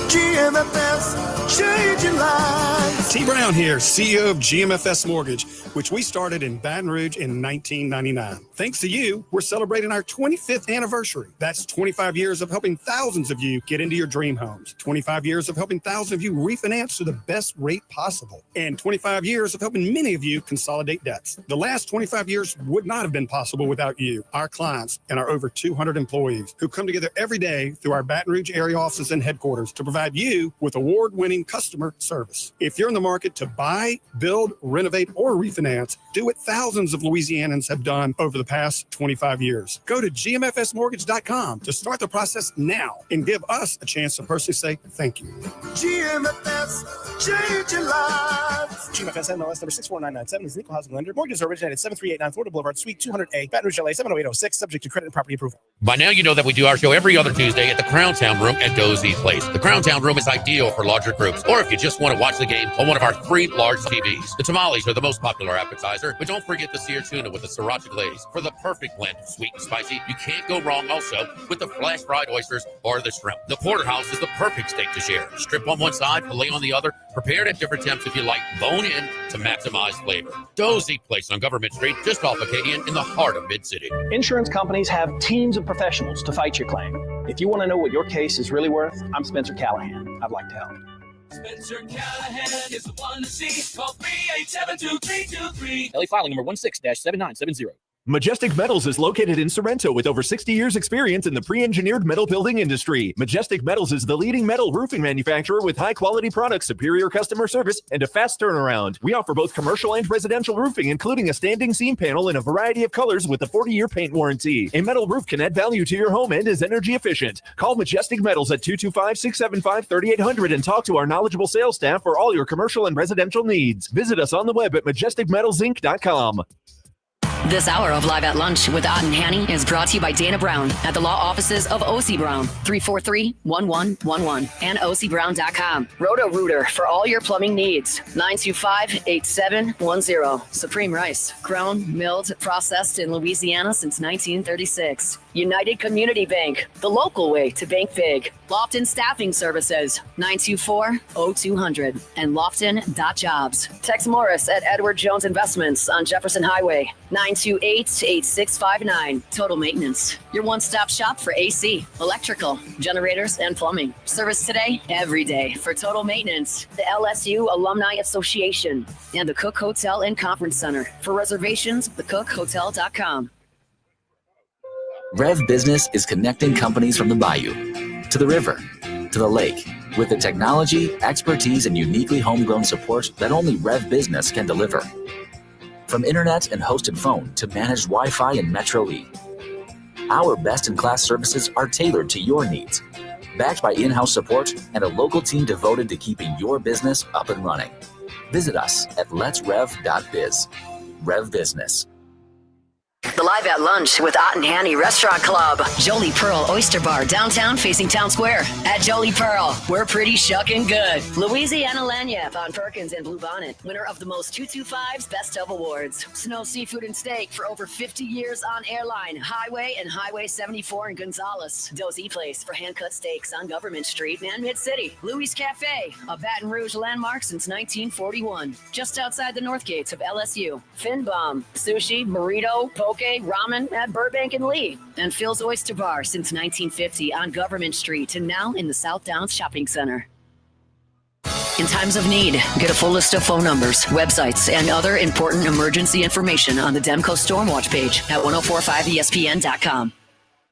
GMFS, changing lives. T. Brown here, CEO of GMFS Mortgage, which we started in Baton Rouge in 1999. Thanks to you, we're celebrating our 25th anniversary. That's 25 years of helping thousands of you get into your dream homes, 25 years of helping thousands of you refinance to the best rate possible, and 25 years of helping many of you consolidate debts. The last 25 years would not have been possible without you, our clients, and our over 200 employees who come together every day through our Baton Rouge area offices and headquarters to provide you with award-winning customer service. If you're in the market to buy, build, renovate, or refinance, do what thousands of Louisianans have done over the past 25 years. Go to gmfsmortgage.com to start the process now and give us a chance to personally say thank you. GMFS, changing lives. GMFS MLS number 64997 is an equal housing lender. Mortgages are originated at 7389 Florida Boulevard, Suite 200A, Baton Rouge, LA 70806, subject to credit and property approval. By now, you know that we do our show every other Tuesday at the Crown Town Room at Dozy Place. The Crown downtown room is ideal for larger groups, or if you just want to watch the game on one of our 3 large TVs. The tamales are the most popular appetizer, but don't forget the seared tuna with the sriracha glaze for the perfect blend of sweet and spicy. You can't go wrong also with the flash fried oysters or the shrimp. The porterhouse is the perfect steak to share. Strip on one side, filet on the other, prepared at different temps if you like, bone in to maximize flavor. Dozy Place on Government Street, just off Acadian in the heart of Mid-City. Insurance companies have teams of professionals to fight your claim. If you want to know what your case is really worth, I'm Spencer Callahan. I'd like to help. Spencer Callahan is the one to see. Call 387-2323. LA filing number 16-7970. Majestic Metals is located in Sorrento with over 60 years experience in the pre-engineered metal building industry. Majestic Metals is the leading metal roofing manufacturer with high-quality products, superior customer service, and a fast turnaround. We offer both commercial and residential roofing, including a standing seam panel in a variety of colors with a 40-year paint warranty. A metal roof can add value to your home and is energy efficient. Call Majestic Metals at 225-675-3800 and talk to our knowledgeable sales staff for all your commercial and residential needs. Visit us on the web at majesticmetalsinc.com. This hour of Live at Lunch with Ott and Hanny is brought to you by Dana Brown at the law offices of O.C. Brown, 343-1111 and ocbrown.com. Roto-Rooter for all your plumbing needs, 925-8710. Supreme Rice, grown, milled, processed in Louisiana since 1936. United Community Bank, the local way to bank big. Lofton Staffing Services, 924-0200 and lofton.jobs. Tex Morris at Edward Jones Investments on Jefferson Highway, 928-8659. Total Maintenance, your one-stop shop for AC, electrical, generators, and plumbing. Service today, every day for Total Maintenance. The LSU Alumni Association and the Cook Hotel and Conference Center. For reservations, thecookhotel.com. Rev Business is connecting companies from the bayou to the river to the lake with the technology, expertise, and uniquely homegrown support that only Rev Business can deliver. From internet and hosted phone to managed Wi-Fi and Metro E, our best-in-class services are tailored to your needs, backed by in-house support and a local team devoted to keeping your business up and running. Visit us at letsrev.biz. Rev Business. The Live at Lunch with Ott and Hanny Restaurant Club. Jolie Pearl Oyster Bar, downtown facing Town Square. At Jolie Pearl, we're pretty shucking good. Louisiana Lanyap on Perkins and Bluebonnet, winner of the most 225's Best of Awards. Snow Seafood and Steak for over 50 years on Airline, Highway, and Highway 74 in Gonzales. Dozy Place for hand-cut steaks on Government Street and Mid-City. Louis Cafe, a Baton Rouge landmark since 1941. Just outside the north gates of LSU. Fin Bomb, sushi, burrito, poke, ramen at Burbank and Lee, and Phil's Oyster Bar since 1950 on Government Street and now in the South Downs Shopping Center. In times of need, get a full list of phone numbers, websites, and other important emergency information on the Demco Stormwatch page at 1045ESPN.com.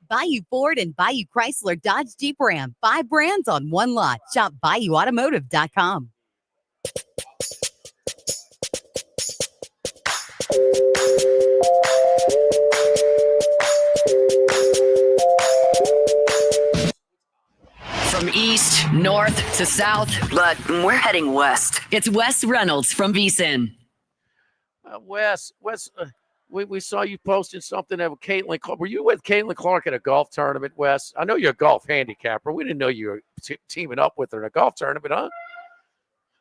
Bayou Ford and Bayou Chrysler Dodge Jeep Ram. 5 brands on one lot. Shop BayouAutomotive.com. From east, north to south, but we're heading west. It's Wes Reynolds from VSiN. Wes, we saw you posting something with Caitlin Clark. Were you with Caitlin Clark at a golf tournament, Wes? I know you're a golf handicapper. We didn't know you were teaming up with her in a golf tournament, huh?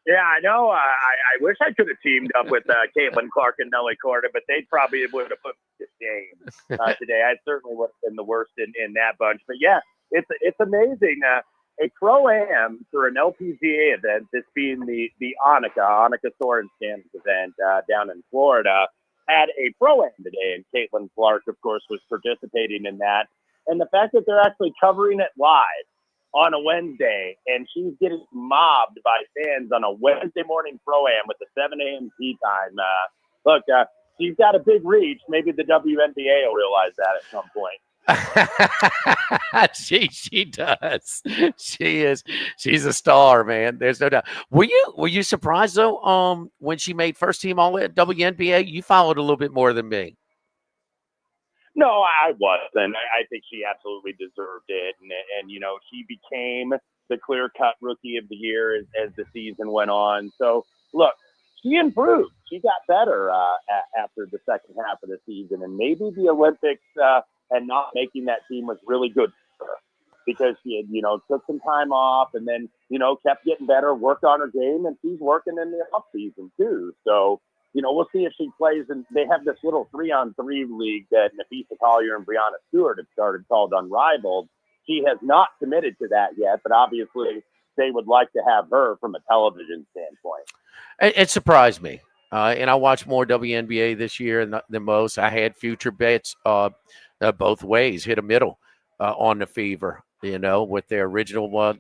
Yeah, I know. I wish I could have teamed up with Caitlin Clark and Nelly Corda, but they probably would have put me to shame today. I certainly would have been the worst in that bunch. But yeah, it's amazing. A Pro-Am for an LPGA event, this being the Annika Sorensen event down in Florida, had a Pro-Am today, and Caitlin Clark, of course, was participating in that. And the fact that they're actually covering it live on a Wednesday, and she's getting mobbed by fans on a Wednesday morning Pro-Am with a 7 a.m. tee time. Look, she's got a big reach. Maybe the WNBA will realize that at some point. she does. She's a star, man. There's no doubt. Were you surprised though? When she made first team all at WNBA, you followed a little bit more than me. No, I wasn't. I think she absolutely deserved it, and you know, she became the clear-cut rookie of the year as the season went on. So look, she improved. She got better after the second half of the season, and maybe the Olympics and not making that team was really good for her. because she had, took some time off and then, kept getting better, worked on her game, and she's working in the off season too. So, we'll see if she plays. And they have this little 3-on-3 league that Nafisa Collier and Brianna Stewart have started called Unrivaled. She has not committed to that yet, but obviously they would like to have her from a television standpoint. It surprised me. And I watched more WNBA this year than most. I had future bets both ways, hit a middle on the Fever, with their original one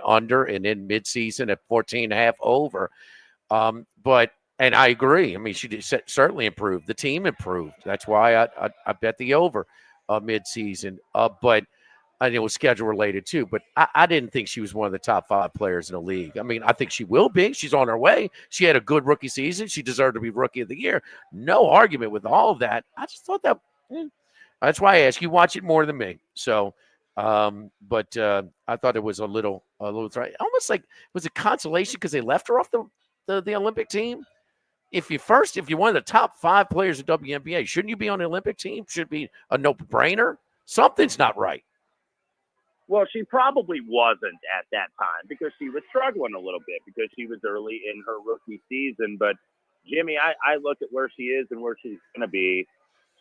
under and then midseason at 14.5 over. And I agree. I mean, she certainly improved. The team improved. That's why I bet the over midseason. But it was schedule related too. But I didn't think she was one of the top 5 players in the league. I mean, I think she will be. She's on her way. She had a good rookie season. She deserved to be Rookie of the Year. No argument with all of that. I just thought that. That's why I ask you. Watch it more than me. So, but I thought it was a little almost like it was a consolation because they left her off the Olympic team. If you're one of the top 5 players in WNBA, shouldn't you be on the Olympic team? Should be a no-brainer. Something's not right. Well, she probably wasn't at that time because she was struggling a little bit because she was early in her rookie season. But, Jimmy, I look at where she is and where she's going to be.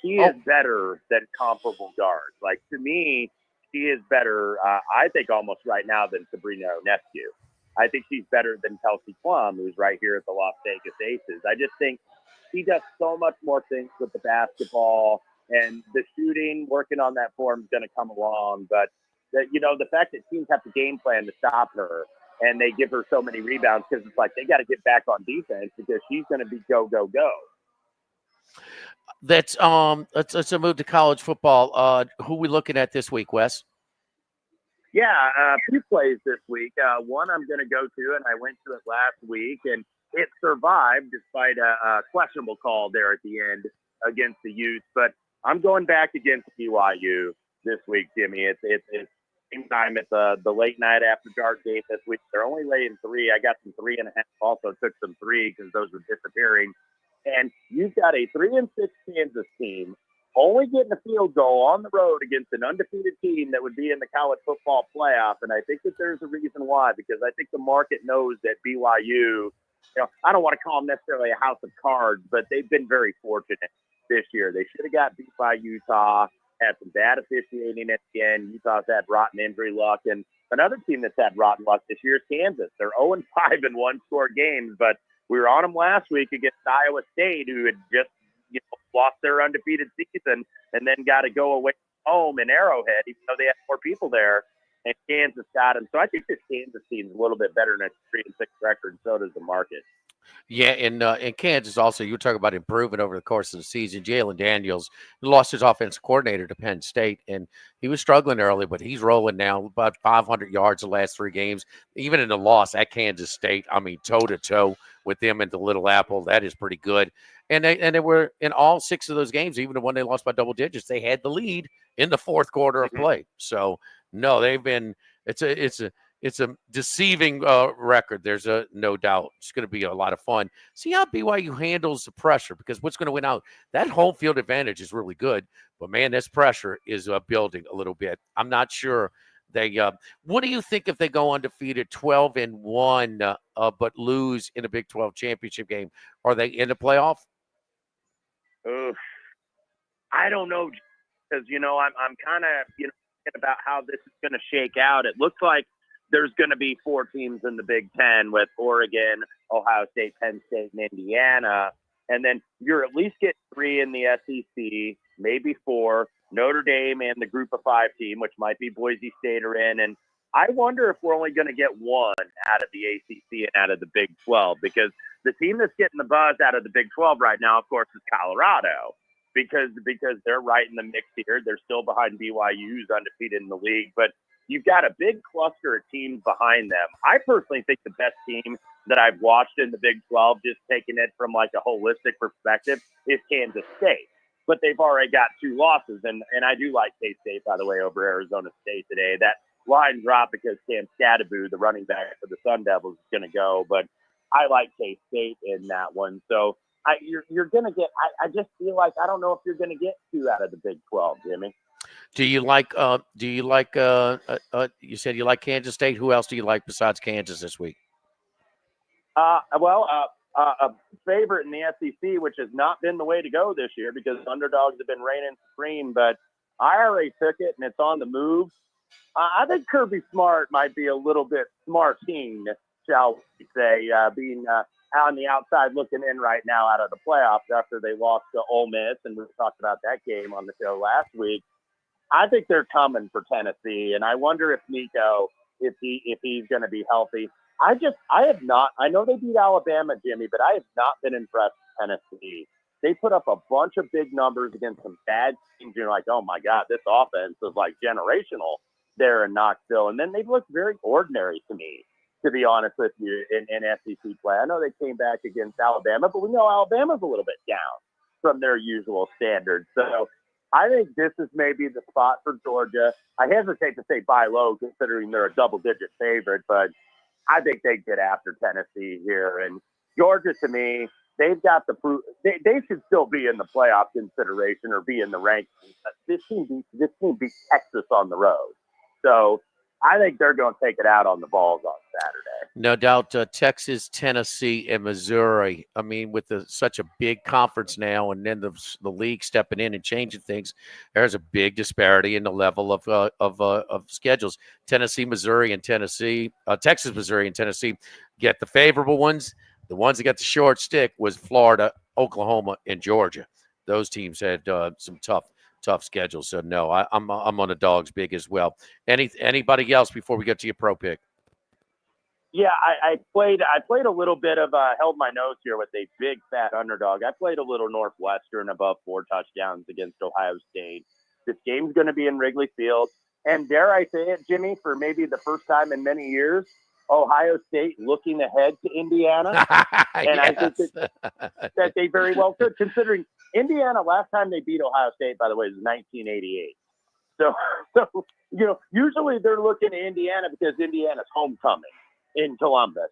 She is better than comparable guards. Like, to me, she is better, I think, almost right now than Sabrina Ionescu. I think she's better than Kelsey Plum, who's right here at the Las Vegas Aces. I just think she does so much more things with the basketball, and the shooting, working on that form is going to come along. But, the fact that teams have to game plan to stop her and they give her so many rebounds because it's like they got to get back on defense because she's going to be go, go, go. Let's move to college football. Who are we looking at this week, Wes? Yeah, a few plays this week. One I'm going to go to, and I went to it last week, and it survived despite a questionable call there at the end against the Utes. But I'm going back against BYU this week, Jimmy. It's same time at the late night after dark game this week. They're only laying 3. I got some 3.5. Also took some 3 because those were disappearing. And you've got a 3-6 Kansas team only getting a field goal on the road against an undefeated team that would be in the college football playoff. And I think that there's a reason why, because I think the market knows that BYU, I don't want to call them necessarily a house of cards, but they've been very fortunate this year. They should have got beat by Utah, had some bad officiating at the end. Utah's had rotten injury luck. And another team that's had rotten luck this year is Kansas. They're 0-5 in one-score games, but we were on them last week against Iowa State, who had just lost their undefeated season and then got to go away home in Arrowhead, even though they had 4 people there, and Kansas got them. So I think this Kansas team is a little bit better than a 3-6 record, and so does the market. Yeah, and Kansas also, you were talking about improvement over the course of the season. Jalen Daniels lost his offensive coordinator to Penn State, and he was struggling early, but he's rolling now about 500 yards the last 3 games. Even in the loss at Kansas State, I mean, toe-to-toe with them at the Little Apple, that is pretty good. And they were in all 6 of those games, even the one they lost by double digits, they had the lead in the 4th quarter of play. So, no, they've been – it's a deceiving record. There's no doubt. It's going to be a lot of fun. See how BYU handles the pressure, because what's going to win out, that home field advantage is really good. But, man, this pressure is building a little bit. I'm not sure they what do you think if they go undefeated 12-1 but lose in a Big 12 championship game? Are they in the playoff? I don't know, because, I'm kind of, thinking about how this is going to shake out. It looks like there's going to be 4 teams in the Big Ten with Oregon, Ohio State, Penn State, and Indiana. And then you're at least getting 3 in the SEC, maybe 4, Notre Dame and the Group of 5 team, which might be Boise State, are in. And I wonder if we're only going to get 1 out of the ACC and out of the Big 12, because the team that's getting the buzz out of the Big 12 right now, of course, is Colorado, because they're right in the mix here. They're still behind BYU, who's undefeated in the league, but you've got a big cluster of teams behind them. I personally think the best team that I've watched in the Big 12, just taking it from like a holistic perspective, is Kansas State. But they've already got 2 losses, and I do like K-State, by the way, over Arizona State today. That line dropped because Cam Scadaboo, the running back for the Sun Devils, is going to go, but I like K-State in that one. So you're going to get – I just feel like I don't know if you're going to get 2 out of the Big 12, Jimmy. Do you like? You said you like Kansas State. Who else do you like besides Kansas this week? A favorite in the SEC, which has not been the way to go this year because underdogs have been reigning supreme. But I already took it, and it's on the move. I think Kirby Smart might be a little bit smarting, shall we say, being on the outside looking in right now out of the playoffs after they lost to Ole Miss, and we talked about that game on the show last week. I think they're coming for Tennessee, and I wonder if Nico, if he's going to be healthy. I have not. I know they beat Alabama, Jimmy, but I have not been impressed with Tennessee. They put up a bunch of big numbers against some bad teams. You're like, oh my God, this offense is like generational there in Knoxville, and then they looked very ordinary to me, to be honest with you, in SEC play. I know they came back against Alabama, but we know Alabama's a little bit down from their usual standards. So I think this is maybe the spot for Georgia. I hesitate to say buy low considering they're a double-digit favorite, but I think they get after Tennessee here. And Georgia, to me, they've got the proof. They should still be in the playoff consideration or be in the rankings. This team beat Texas on the road. So I think they're going to take it out on the balls on Saturday. No doubt, Texas, Tennessee, and Missouri. I mean, with such a big conference now, and then the league stepping in and changing things, there's a big disparity in the level of schedules. Tennessee, Missouri, and Tennessee, Texas, Missouri, and Tennessee get the favorable ones. The ones that got the short stick was Florida, Oklahoma, and Georgia. Those teams had some tough schedules. So no, I'm on the dogs big as well. Anybody else before we get to your pro pick? Yeah, I played a little bit of held my nose here with a big fat underdog. I played a little Northwestern above 4 touchdowns against Ohio State. This game's going to be in Wrigley Field, and dare I say it, Jimmy, for maybe the first time in many years, Ohio State looking ahead to Indiana, and I think that they very well could, considering Indiana last time they beat Ohio State, by the way, was 1988. So usually they're looking at Indiana because Indiana's homecoming in Columbus,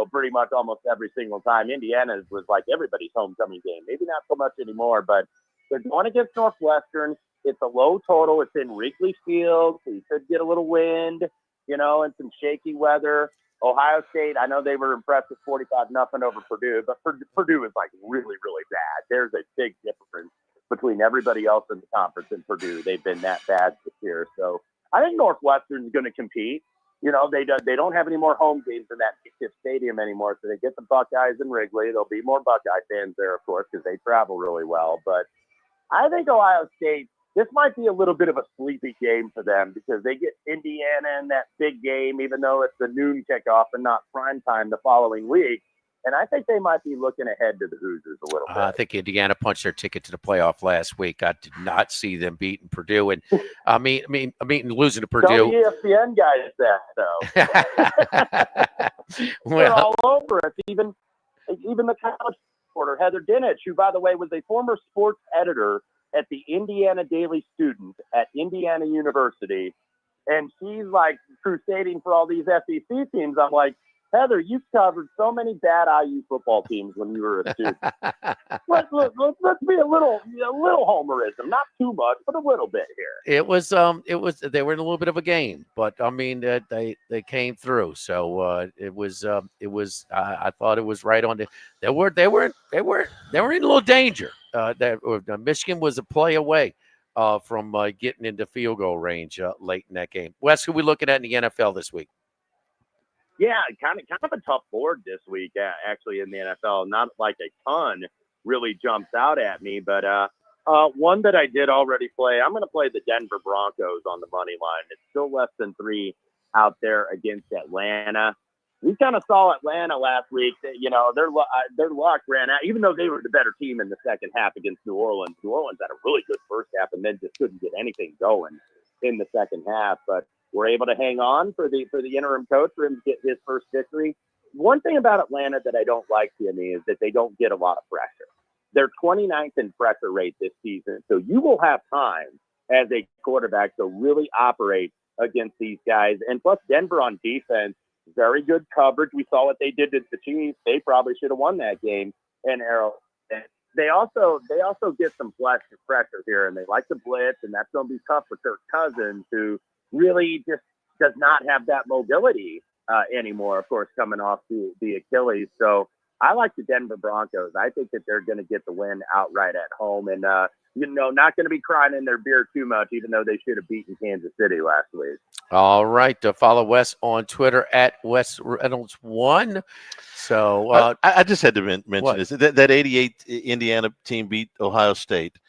pretty much almost every single time. Indiana was like everybody's homecoming game. Maybe not so much anymore, but they're going against Northwestern. It's a low total. It's in Wrigley Field, so you could get a little wind, and some shaky weather. Ohio State, I know they were impressed with 45-0 over Purdue, but Purdue is like really, really bad. There's a big difference between everybody else in the conference and Purdue. They've been that bad this year. So I think Northwestern is going to compete. They don't have any more home games in that Gift Stadium anymore, so they get the Buckeyes in Wrigley. There'll be more Buckeye fans there, of course, because they travel really well. But I think Ohio State, this might be a little bit of a sleepy game for them because they get Indiana in that big game, even though it's the noon kickoff and not prime time the following week. And I think they might be looking ahead to the Hoosiers a little bit. I think Indiana punched their ticket to the playoff last week. I did not see them beating Purdue, and I mean losing to Purdue. Tell the ESPN guys that though. They're all over it. Even the college reporter Heather Dinich, who by the way was a former sports editor at the Indiana Daily Student at Indiana University, and she's like crusading for all these SEC teams. I'm like, Heather, you've covered so many bad IU football teams when you were a student. Let's be a little homerism, not too much, but a little bit here. It was they were in a little bit of a game, but I mean they came through. So it was I thought it was right on. They were in a little danger. Michigan was a play away from getting into field goal range late in that game. Wes, who we looking at in the NFL this week? Yeah, kind of a tough board this week, actually, in the NFL. Not like a ton really jumps out at me, but one that I did already play, I'm going to play the Denver Broncos on the money line. It's still less than 3 out there against Atlanta. We kind of saw Atlanta last week. Their luck ran out, even though they were the better team in the second half against New Orleans. New Orleans had a really good first half and then just couldn't get anything going in the second half, but we're able to hang on for the interim coach for him to get his first victory. One thing about Atlanta that I don't like, Jimmy, is that they don't get a lot of pressure. They're 29th in pressure rate this season, so you will have time as a quarterback to really operate against these guys. And plus, Denver on defense, very good coverage. We saw what they did to the Chiefs. They probably should have won that game in Arrowhead. they also get some pressure here, and they like to blitz, and that's going to be tough for Kirk Cousins, who really just does not have that mobility anymore, of course, coming off the Achilles. So I like the Denver Broncos. I think that they're going to get the win outright at home, and not going to be crying in their beer too much, even though they should have beaten Kansas City last week. All right. Follow Wes on Twitter at Wes Reynolds 1. So I just had to mention this. That 88 Indiana team beat Ohio State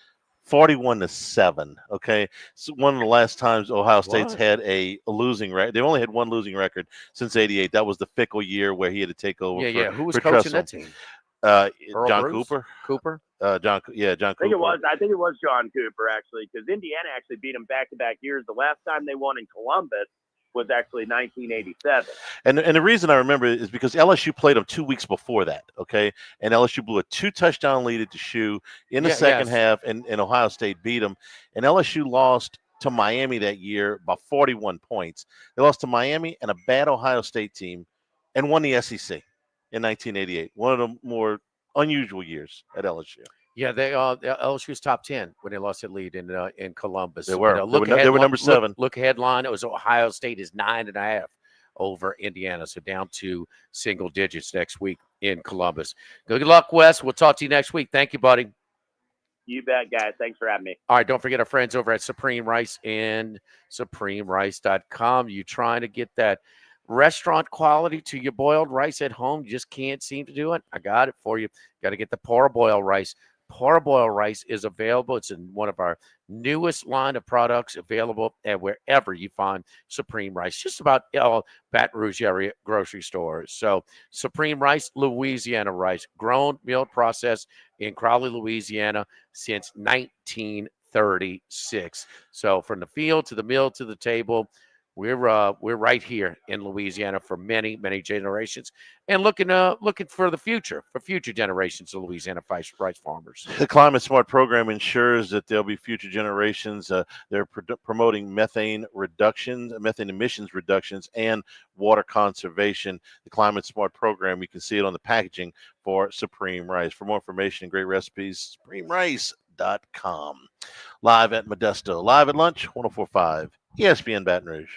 41-7. Okay, so one of the last times Ohio State's had a losing record. They only had one losing record since '88. That was the Fickle year where he had to take over. Who was for coaching Tressel. that team? John Bruce? Cooper. John Cooper. I think it was John Cooper, actually, because Indiana actually beat him back-to-back years. The last time they won in Columbus was actually 1987. And the reason I remember it is because LSU played them 2 weeks before that, okay? And LSU blew a 2-touchdown lead at the shoe in the second half, and Ohio State beat them. And LSU lost to Miami that year by 41 points. They lost to Miami and a bad Ohio State team and won the SEC in 1988. One of the more unusual years at LSU. Yeah, LSU's top 10 when they lost that lead in Columbus. They were. They were number 7. Look headline. It was Ohio State is 9.5 over Indiana, so down to single digits next week in Columbus. Good luck, Wes. We'll talk to you next week. Thank you, buddy. You bet, guys. Thanks for having me. All right, don't forget our friends over at Supreme Rice and SupremeRice.com. You trying to get that restaurant quality to your boiled rice at home? You just can't seem to do it? I got it for you. Got to get the Parboil rice. Parboil rice is available. It's in one of our newest line of products, available at wherever you find Supreme Rice, just about all Baton Rouge area grocery stores. So Supreme Rice, Louisiana rice, grown, milled, processed in Crowley, Louisiana since 1936. So from the field to the mill to the table, we're right here in Louisiana for many, many generations, and looking for the future, for future generations of Louisiana rice farmers. The Climate Smart program ensures that there'll be future generations. They're promoting methane emissions reductions, and water conservation. The Climate Smart program, you can see it on the packaging for Supreme Rice. For more information and great recipes, SupremeRice.com. Live at Modesto, live at lunch, 104.5 ESPN Baton Rouge.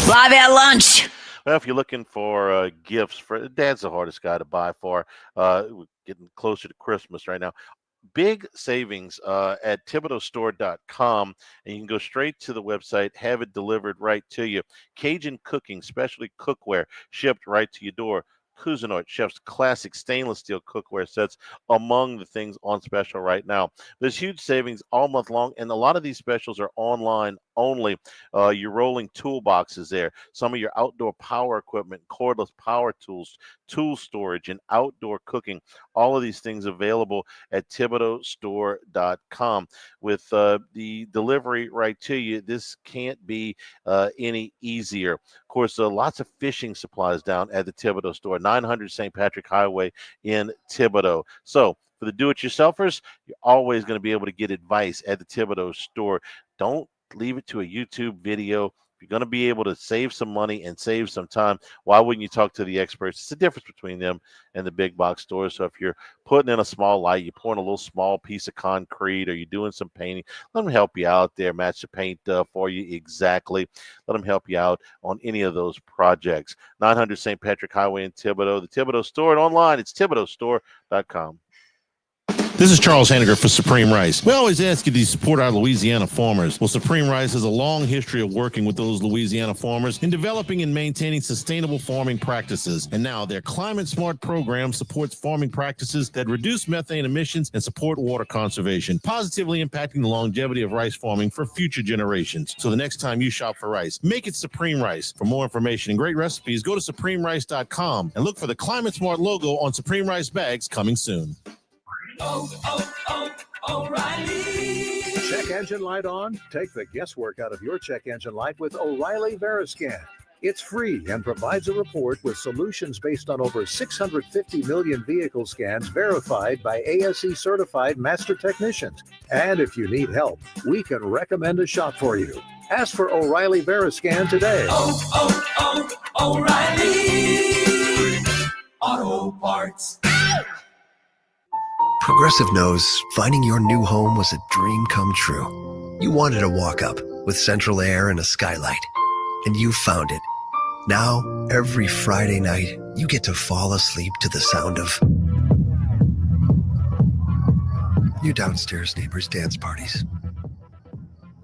Live at lunch. Well, if you're looking for gifts, Dad's the hardest guy to buy for. We're getting closer to Christmas right now. Big savings at ThibodeauStore.com, and you can go straight to the website, have it delivered right to you. Cajun Cooking, specialty cookware, shipped right to your door. Cuisinart, Chef's classic stainless steel cookware sets among the things on special right now. There's huge savings all month long, and a lot of these specials are online only. Your rolling toolboxes there, some of your outdoor power equipment, cordless power tools, tool storage, and outdoor cooking. All of these things available at ThibodeauStore.com. With the delivery right to you, this can't be any easier. Of course, lots of fishing supplies down at the Thibodeau store, 900 St. Patrick Highway in Thibodaux. So for the do-it-yourselfers, you're always going to be able to get advice at the Thibodeau store. Don't leave it to a YouTube video. If you're going to be able to save some money and save some time, why wouldn't you talk to the experts? It's the difference between them and the big box stores. So if you're putting in a small light, you're pouring a little small piece of concrete, or you're doing some painting, let them help you out there, match the paint for you exactly. Let them help you out on any of those projects. 900 St. Patrick Highway in Thibodaux. The Thibodaux store, and online, it's ThibodeauStore.com. This is Charles Hanagriff for Supreme Rice. We always ask you to support our Louisiana farmers. Well, Supreme Rice has a long history of working with those Louisiana farmers in developing and maintaining sustainable farming practices. And now their Climate Smart program supports farming practices that reduce methane emissions and support water conservation, positively impacting the longevity of rice farming for future generations. So the next time you shop for rice, make it Supreme Rice. For more information and great recipes, go to SupremeRice.com and look for the Climate Smart logo on Supreme Rice bags coming soon. O'Reilly. Check engine light on? Take the guesswork out of your check engine light with O'Reilly Veriscan. It's free and provides a report with solutions based on over 650 million vehicle scans verified by ASE certified master technicians. And if you need help, we can recommend a shop for you. Ask for O'Reilly Veriscan today. O'Reilly Auto Parts. Progressive knows finding your new home was a dream come true. You wanted a walk-up with central air and a skylight, and you found it. Now, every Friday night, you get to fall asleep to the sound of your downstairs neighbors' dance parties.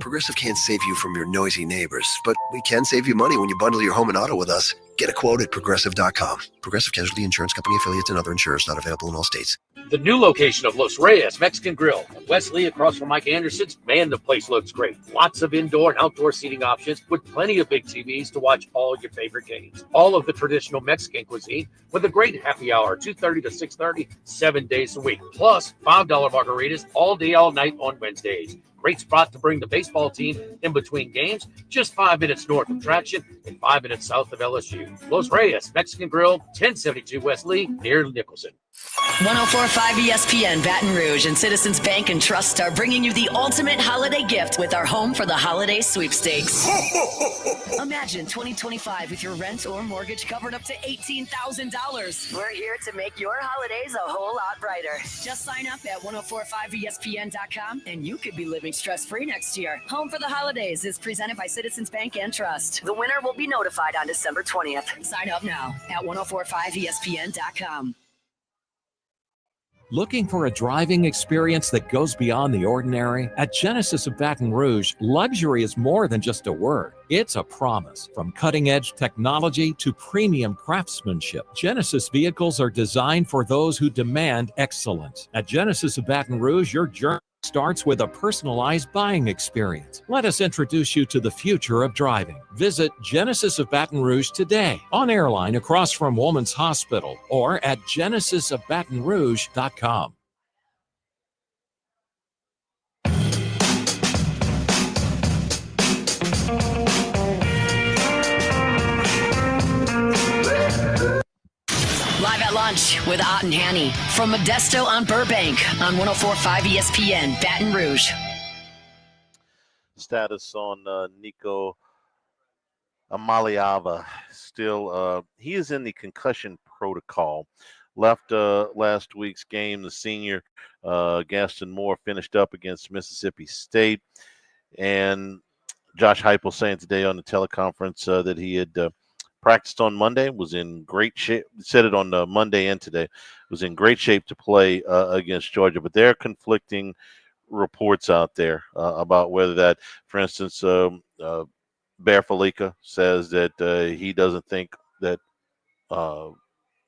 Progressive can't save you from your noisy neighbors, but we can save you money when you bundle your home and auto with us. Get a quote at Progressive.com. Progressive Casualty Insurance Company affiliates and other insurers not available in all states. The new location of Los Reyes Mexican Grill at Wesley across from Mike Anderson's. Man, the place looks great. Lots of indoor and outdoor seating options with plenty of big TVs to watch all your favorite games. All of the traditional Mexican cuisine with a great happy hour, 2:30 to 6:30, 7 days a week. Plus, $5 margaritas all day, all night on Wednesdays. Great spot to bring the baseball team in between games, just 5 minutes north of Traction and 5 minutes south of LSU. Los Reyes Mexican Grill, 1072 West Lee, near Nicholson. 104.5 ESPN Baton Rouge and Citizens Bank and Trust are bringing you the ultimate holiday gift with our Home for the Holiday sweepstakes. Imagine 2025 with your rent or mortgage covered up to $18,000. We're here to make your holidays a whole lot brighter. Just sign up at 1045ESPN.com and you could be living stress-free next year. Home for the Holidays is presented by Citizens Bank and Trust. The winner will be notified on December 20th. Sign up now at 1045ESPN.com. Looking for a driving experience that goes beyond the ordinary? At Genesis of Baton Rouge, luxury is more than just a word. It's a promise. From cutting-edge technology to premium craftsmanship, Genesis vehicles are designed for those who demand excellence. At Genesis of Baton Rouge, your journey starts with a personalized buying experience. Let us introduce you to the future of driving. Visit Genesis of Baton Rouge today on Airline across from Woman's Hospital or at genesisofbatonrouge.com. Live at lunch with Ott and Hanny from Modesto on Burbank on 104.5 ESPN Baton Rouge. Status on Nico Amaliava. Still, he is in the concussion protocol. Left last week's game. The senior Gaston Moore finished up against Mississippi State. And Josh Heupel saying today on the teleconference that he had practiced on Monday, was in great shape, said it on Monday and today, was in great shape to play against Georgia. But there are conflicting reports out there about whether that, for instance, Bear Felica says that he doesn't think that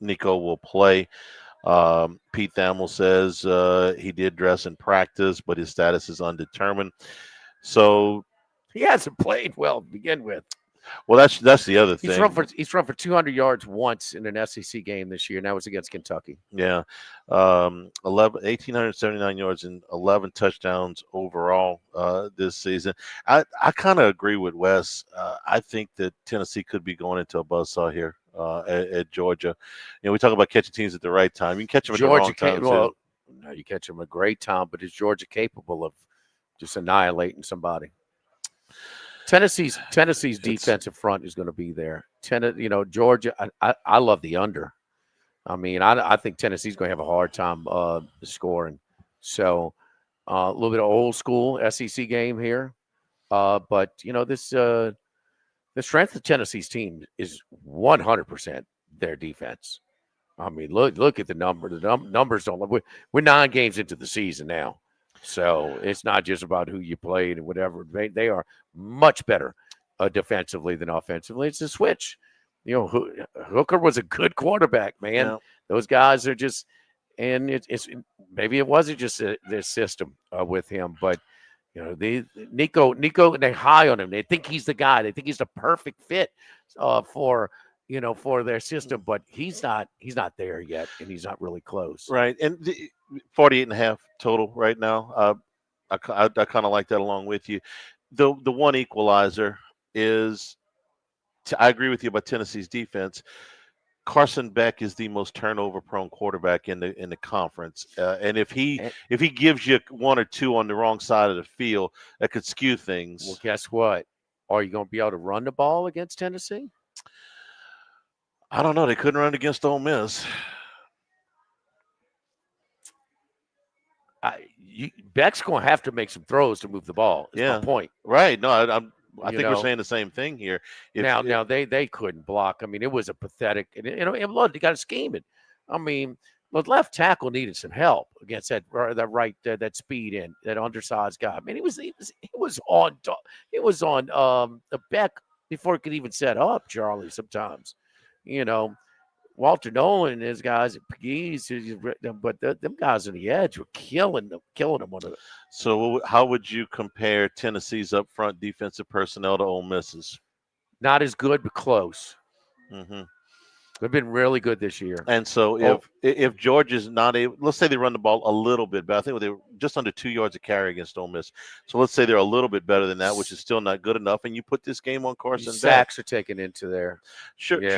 Nico will play. Pete Thamel says he did dress in practice, but his status is undetermined. So he hasn't played well to begin with. Well, that's the other thing. He's run for 200 yards once in an SEC game this year, and that was against Kentucky. Yeah, 1,879 yards and 11 touchdowns overall this season. I kind of agree with Wes. I think that Tennessee could be going into a buzzsaw here at Georgia. You know, we talk about catching teams at the right time. You can catch them at the wrong time, too. No, you catch them at a great time, but is Georgia capable of just annihilating somebody? Tennessee's defensive front is going to be there. Georgia, I love the under. I mean, I think Tennessee's going to have a hard time scoring. So a little bit of old school SEC game here. But, the strength of Tennessee's team is 100% their defense. I mean, look at the number. The numbers don't look. We're 9 games into the season now. So it's not just about who you played and whatever. They are much better defensively than offensively. It's a switch. Hooker was a good quarterback, man. Yeah. Those guys are just, and it's maybe it wasn't just their system with him, but Nico, they're high on him. They think he's the guy. They think he's the perfect fit for their system, but he's not there yet, and he's not really close. Right, and 48.5 total right now. I kind of like that along with you. The one equalizer is, I agree with you about Tennessee's defense. Carson Beck is the most turnover-prone quarterback in the conference, and if he gives you 1 or 2 on the wrong side of the field, that could skew things. Well, guess what? Are you going to be able to run the ball against Tennessee? I don't know. They couldn't run against Ole Miss. Beck's going to have to make some throws to move the ball. Is my point. Right. No, I think we're saying the same thing here. Now they couldn't block. I mean, it was a pathetic. And look, they got a scheming. I mean, the left tackle needed some help against that speed in that undersized guy. I mean, it was on the Beck before it could even set up, Charlie. Sometimes, Walter Nolan and his guys at Pegues, but them guys on the edge were killing them on it. So how would you compare Tennessee's up front defensive personnel to Ole Miss's? Not as good, but close. Mm-hmm. They've been really good this year. And so if Georgia's not able, let's say they run the ball a little bit, but I think they were just under 2 yards a carry against Ole Miss. So let's say they're a little bit better than that, which is still not good enough. And you put this game on Carson Beck. Sacks are taken into there. Sure. You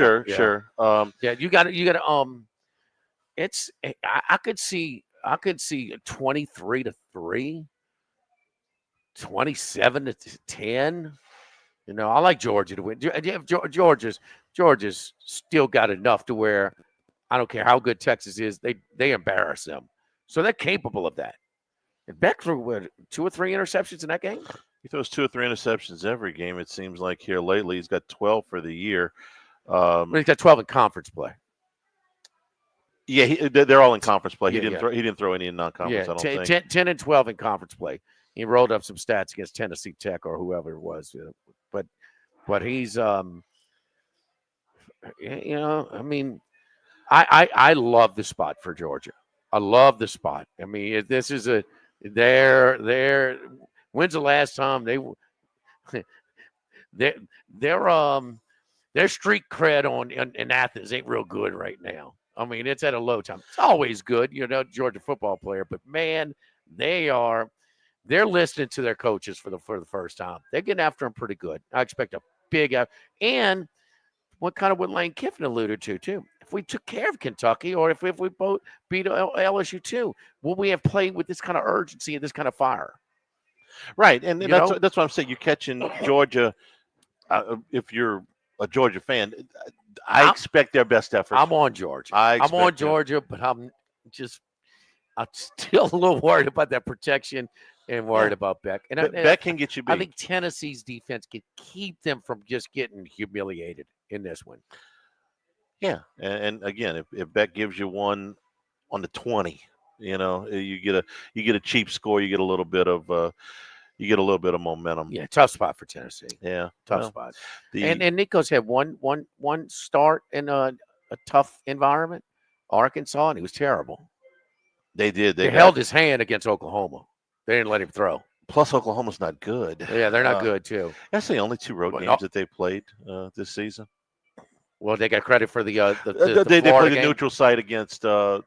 got to. It's. I could see a 23-3, 27-10. I like Georgia to win. Georgia's still got enough to where I don't care how good Texas is, they embarrass them. So they're capable of that. And Beck threw 2 or 3 interceptions in that game. He throws 2 or 3 interceptions every game, it seems like here lately. He's got 12 for the year. He's got 12 in conference play. Yeah, they're all in conference play. He didn't throw any in non-conference. I don't think 10 and 12 in conference play. He rolled up some stats against Tennessee Tech or whoever it was, but he's I mean, I love the spot for Georgia. I love the spot. I mean, this is their when's the last time their street cred in Athens ain't real good right now. I mean, it's at a low time. It's always good, Georgia football player, but man, they're listening to their coaches for the first time. They're getting after them pretty good. I expect a big and what Lane Kiffin alluded to too. If we took care of Kentucky, or if we both beat LSU too, will we have played with this kind of urgency and this kind of fire? Right, and that's what I'm saying. You're catching Georgia. If you're a Georgia fan, I expect their best effort. I'm on Georgia. I'm on Georgia, but I'm still a little worried about that protection and worried about Beck. And Beck can get you beat. I think Tennessee's defense can keep them from just getting humiliated in this one. Yeah, and again, if Beck gives you one on the 20, you get a cheap score. You get a little bit of momentum. Yeah, tough spot for Tennessee. Yeah, tough spot. And Nico's had one start in a tough environment, Arkansas, and he was terrible. They did. They held his hand against Oklahoma. They didn't let him throw. Plus, Oklahoma's not good. Yeah, they're not good too. That's the only 2 road games that they played this season. Well, they got credit for the they played game. a neutral site against Florida.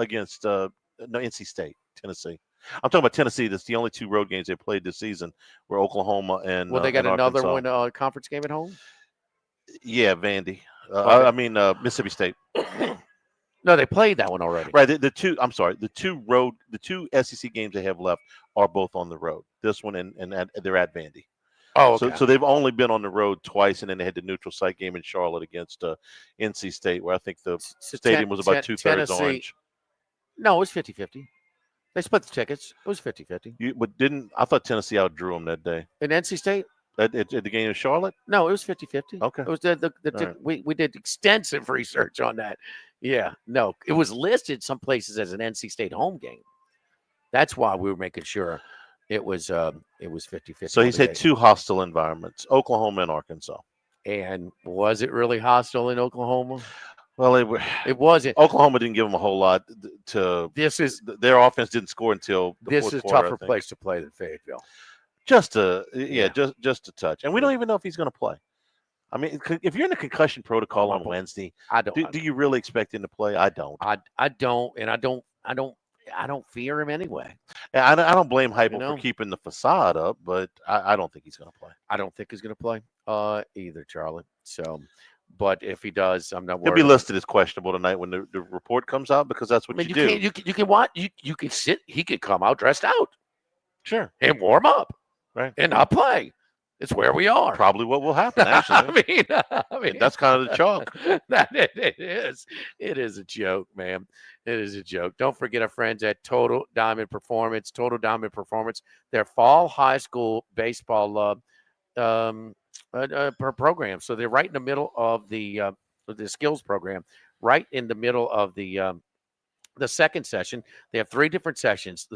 NC State, Tennessee. I'm talking about Tennessee. That's the only 2 road games they played this season were Oklahoma and they got another Arkansas. one conference game at home. Yeah, Vandy. Mississippi State. No, they played that one already. Right. The 2 SEC games they have left are both on the road. This one and they're at Vandy. Oh, okay. So they've only been on the road twice, and then they had the neutral site game in Charlotte against NC State, where I think the stadium was about 2/3 orange. No, it was 50-50. They split the tickets. It was 50-50. I thought Tennessee outdrew them that day. In NC State? At the game in Charlotte? No, it was 50-50. Okay. It was we did extensive research on that. Yeah. No, it was listed some places as an NC State home game. That's why we were making sure it was 50-50. So he's had 2 hostile environments, Oklahoma and Arkansas. And was it really hostile in Oklahoma? Well, it wasn't. Oklahoma didn't give them a whole lot to. Their offense didn't score until the fourth quarter. This is a tougher place to play than Fayetteville. Just a touch, and we don't even know if he's going to play. I mean, if you're in the concussion protocol on Wednesday, do you really expect him to play? I don't. I don't, and I don't fear him anyway. And I don't blame Heupel for keeping the facade up, but I don't think he's going to play. I don't think he's going to play either, Charlie. So, but if he does, I'm not worried. He'll be listed as questionable tonight when the report comes out, because that's what you do. You can watch. You can sit. He could come out dressed out, sure, and warm up, right, and not play. It's where we are. Probably what will happen, actually. I mean, that's kind of the chalk. It is. It is a joke, man. It is a joke. Don't forget our friends at Total Diamond Performance. Total Diamond Performance, their fall high school baseball program. So they're right in the middle of the skills program, right in the middle of the second session. They have 3 different sessions.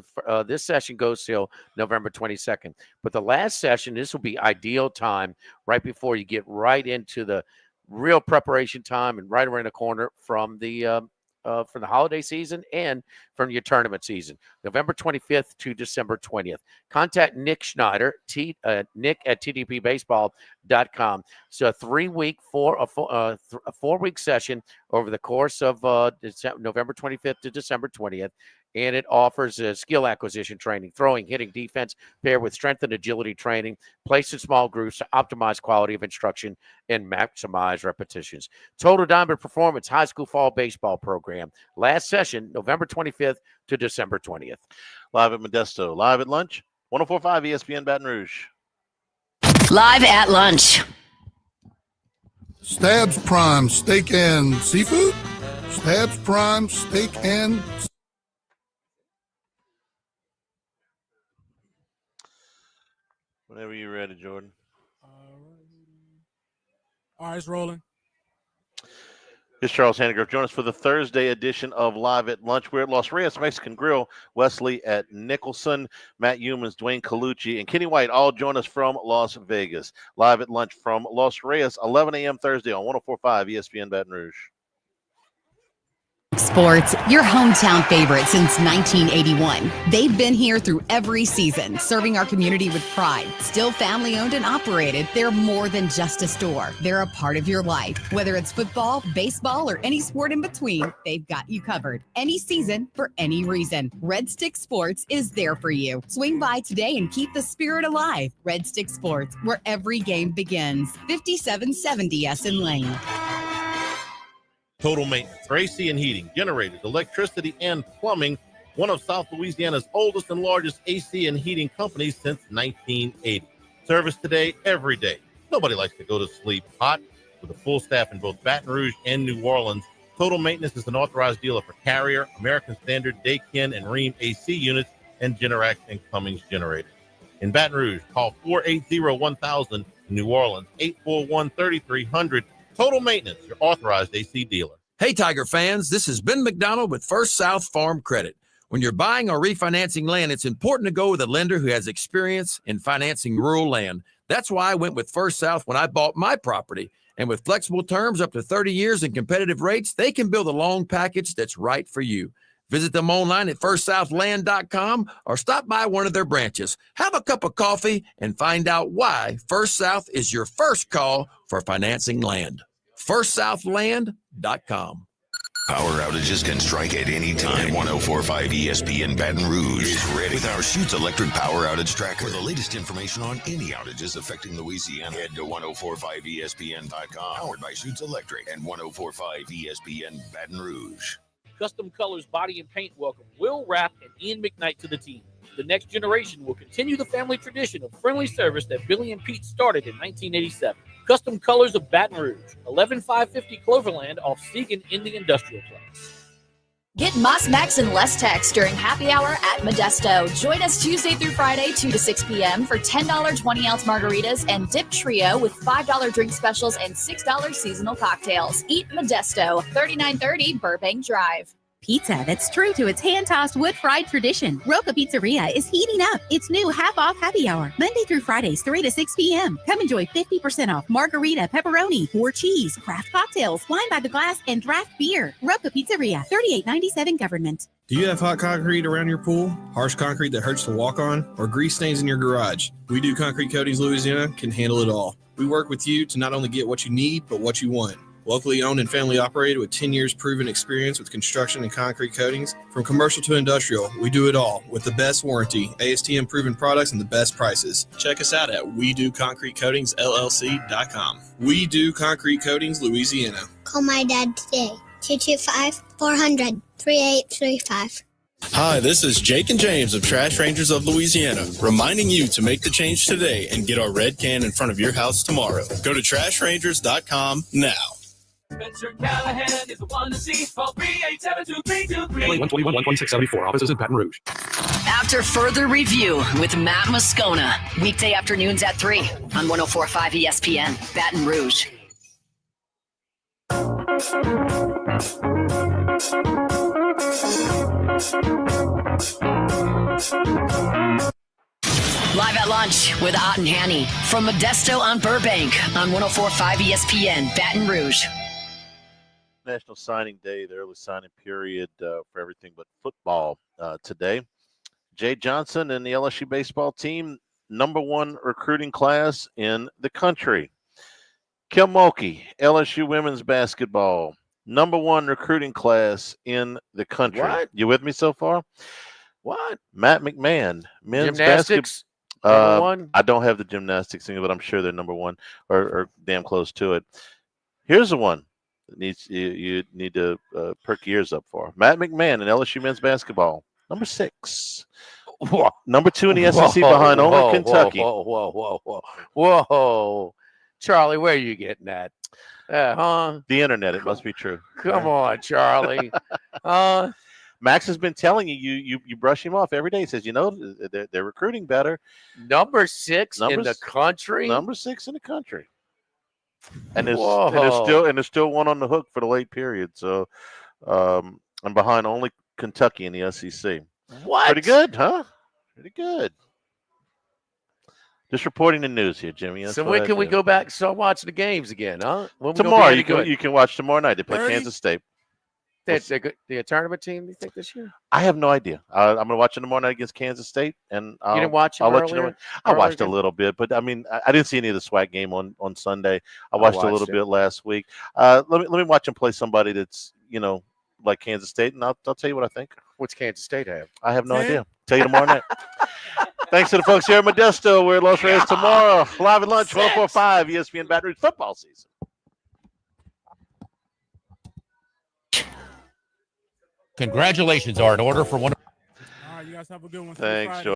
This session goes till November 22nd. But the last session, this will be ideal time right before you get right into the real preparation time and right around the corner from the holiday season and from your tournament season, November 25th to December 20th. Contact Nick Schneider, Nick at tdpbaseball.com. So a 4-week session over the course of November 25th to December 20th. And it offers skill acquisition training, throwing, hitting, defense, paired with strength and agility training, placed in small groups to optimize quality of instruction and maximize repetitions. Total Diamond Performance High School Fall Baseball Program. Last session, November 25th to December 20th. Live at Modesto. Live at lunch. 104.5 ESPN Baton Rouge. Live at lunch. Stabs Prime Steak and Seafood? Stabs Prime Steak and Whenever you're ready, Jordan. All right, it's rolling. It's Charles Hanagriff. Join us for the Thursday edition of Live at Lunch. We're at Los Reyes Mexican Grill. Wesley at Nicholson, Matt Humans, Dwayne Colucci, and Kenny White all join us from Las Vegas. Live at Lunch from Los Reyes, 11 a.m. Thursday on 104.5 ESPN Baton Rouge. Sports, your hometown favorite since 1981. They've been here through every season, serving our community with pride. Still family owned and operated, they're more than just a store. They're a part of your life. Whether it's football, baseball, or any sport in between, they've got you covered. Any season, for any reason. Red Stick Sports is there for you. Swing by today and keep the spirit alive. Red Stick Sports, where every game begins. 5770 Essen Lane. Total Maintenance for AC and heating, generators, electricity, and plumbing. One of South Louisiana's oldest and largest AC and heating companies since 1980. Service today, every day. Nobody likes to go to sleep hot. With a full staff in both Baton Rouge and New Orleans, Total Maintenance is an authorized dealer for Carrier, American Standard, Daikin, and Rheem AC units, and Generac and Cummings generators. In Baton Rouge, call 480-1000. In New Orleans, 841-3300. Total Maintenance, your authorized AC dealer. Hey, Tiger fans, this is Ben McDonald with First South Farm Credit. When you're buying or refinancing land, it's important to go with a lender who has experience in financing rural land. That's why I went with First South when I bought my property. And with flexible terms up to 30 years and competitive rates, they can build a loan package that's right for you. Visit them online at firstsouthland.com or stop by one of their branches. Have a cup of coffee and find out why First South is your first call for financing land. firstsouthland.com. Power outages can strike at any time. 104.5 ESPN Baton Rouge is ready with our Shoots Electric Power Outage Tracker. For the latest information on any outages affecting Louisiana, head to 104.5ESPN.com. Powered by Shoots Electric and 104.5 ESPN Baton Rouge. Custom Colors Body and Paint welcome Will Rapp and Ian McKnight to the team. The next generation will continue the family tradition of friendly service that Billy and Pete started in 1987. Custom Colors of Baton Rouge, 11550 Cloverland off Segan in the Industrial Place. Get Moss Max and Less Tex during happy hour at Modesto. Join us Tuesday through Friday, 2 to 6 p.m. for $10 20-ounce margaritas and Dip Trio with $5 drink specials and $6 seasonal cocktails. Eat Modesto, 3930 Burbank Drive. Pizza that's true to its hand-tossed wood-fried tradition. Roca Pizzeria is heating up its new half-off happy hour, Monday through Fridays, 3 to 6 p.m. Come enjoy 50% off margarita, pepperoni, 4 cheese, craft cocktails, wine by the glass, and draft beer. Roca Pizzeria, 3897 Government. Do you have hot concrete around your pool, harsh concrete that hurts to walk on, or grease stains in your garage? We Do Concrete Coatings Louisiana can handle it all. We work with you to not only get what you need, but what you want. Locally owned and family operated with 10 years proven experience with construction and concrete coatings. From commercial to industrial, we do it all with the best warranty, ASTM proven products, and the best prices. Check us out at We Do Concrete Coatings LLC.com. We Do Concrete Coatings Louisiana. Call my dad today, 225-400-3835. Hi, this is Jake and James of Trash Rangers of Louisiana, reminding you to make the change today and get our red can in front of your house tomorrow. Go to trashrangers.com now. Spencer Callahan is the one to see. Call 387-2323. 121, 12674. Offices in Baton Rouge. After further review with Matt Moscona, weekday afternoons at 3 on 104.5 ESPN, Baton Rouge. Live at lunch with Ott and Hanny from Modesto on Burbank on 104.5 ESPN, Baton Rouge. National Signing Day, the early signing period for everything but football today. Jay Johnson and the LSU baseball team, #1 recruiting class in the country. Kim Mulkey, LSU women's basketball, #1 recruiting class in the country. What? You with me so far? What? Matt McMahon, men's Gymnastics, basketball. #1? I don't have the gymnastics thing, but I'm sure they're #1 or damn close to it. Here's the one that you need to perk your ears up for. Matt McMahon in LSU men's basketball, #6. Whoa. #2 in the SEC behind only Kentucky. Whoa. Charlie, where are you getting that? Huh? The internet, it must be true. Come on, Charlie. Max has been telling you brush him off every day. He says, they're recruiting better. #6 in the country? #6 in the country. And there's still one on the hook for the late period. So I'm behind only Kentucky in the SEC. What? Pretty good, huh? Pretty good. Just reporting the news here, Jimmy. That's So what when I can we do. go back and start watching the games again, huh? When we Tomorrow, gonna be any you can watch tomorrow night. They play 30? Kansas State. The tournament team, you think, this year? I have no idea. I'm going to watch it tomorrow night against Kansas State, and You didn't watch them I'll let you know. earlier? I watched a Earlier? little bit, but I mean, I didn't see any of the SWAC game on Sunday. I watched a little it. bit last week. Let me watch them play somebody that's like Kansas State, and I'll tell you what I think. What's Kansas State have? I have no idea. Tell you tomorrow night. Thanks to the folks here at Modesto. We're at Los Reyes tomorrow. Live at lunch, 104.5 ESPN Baton Rouge football season. Congratulations are in order for one. All right, you guys have a good one. Thanks, Joe.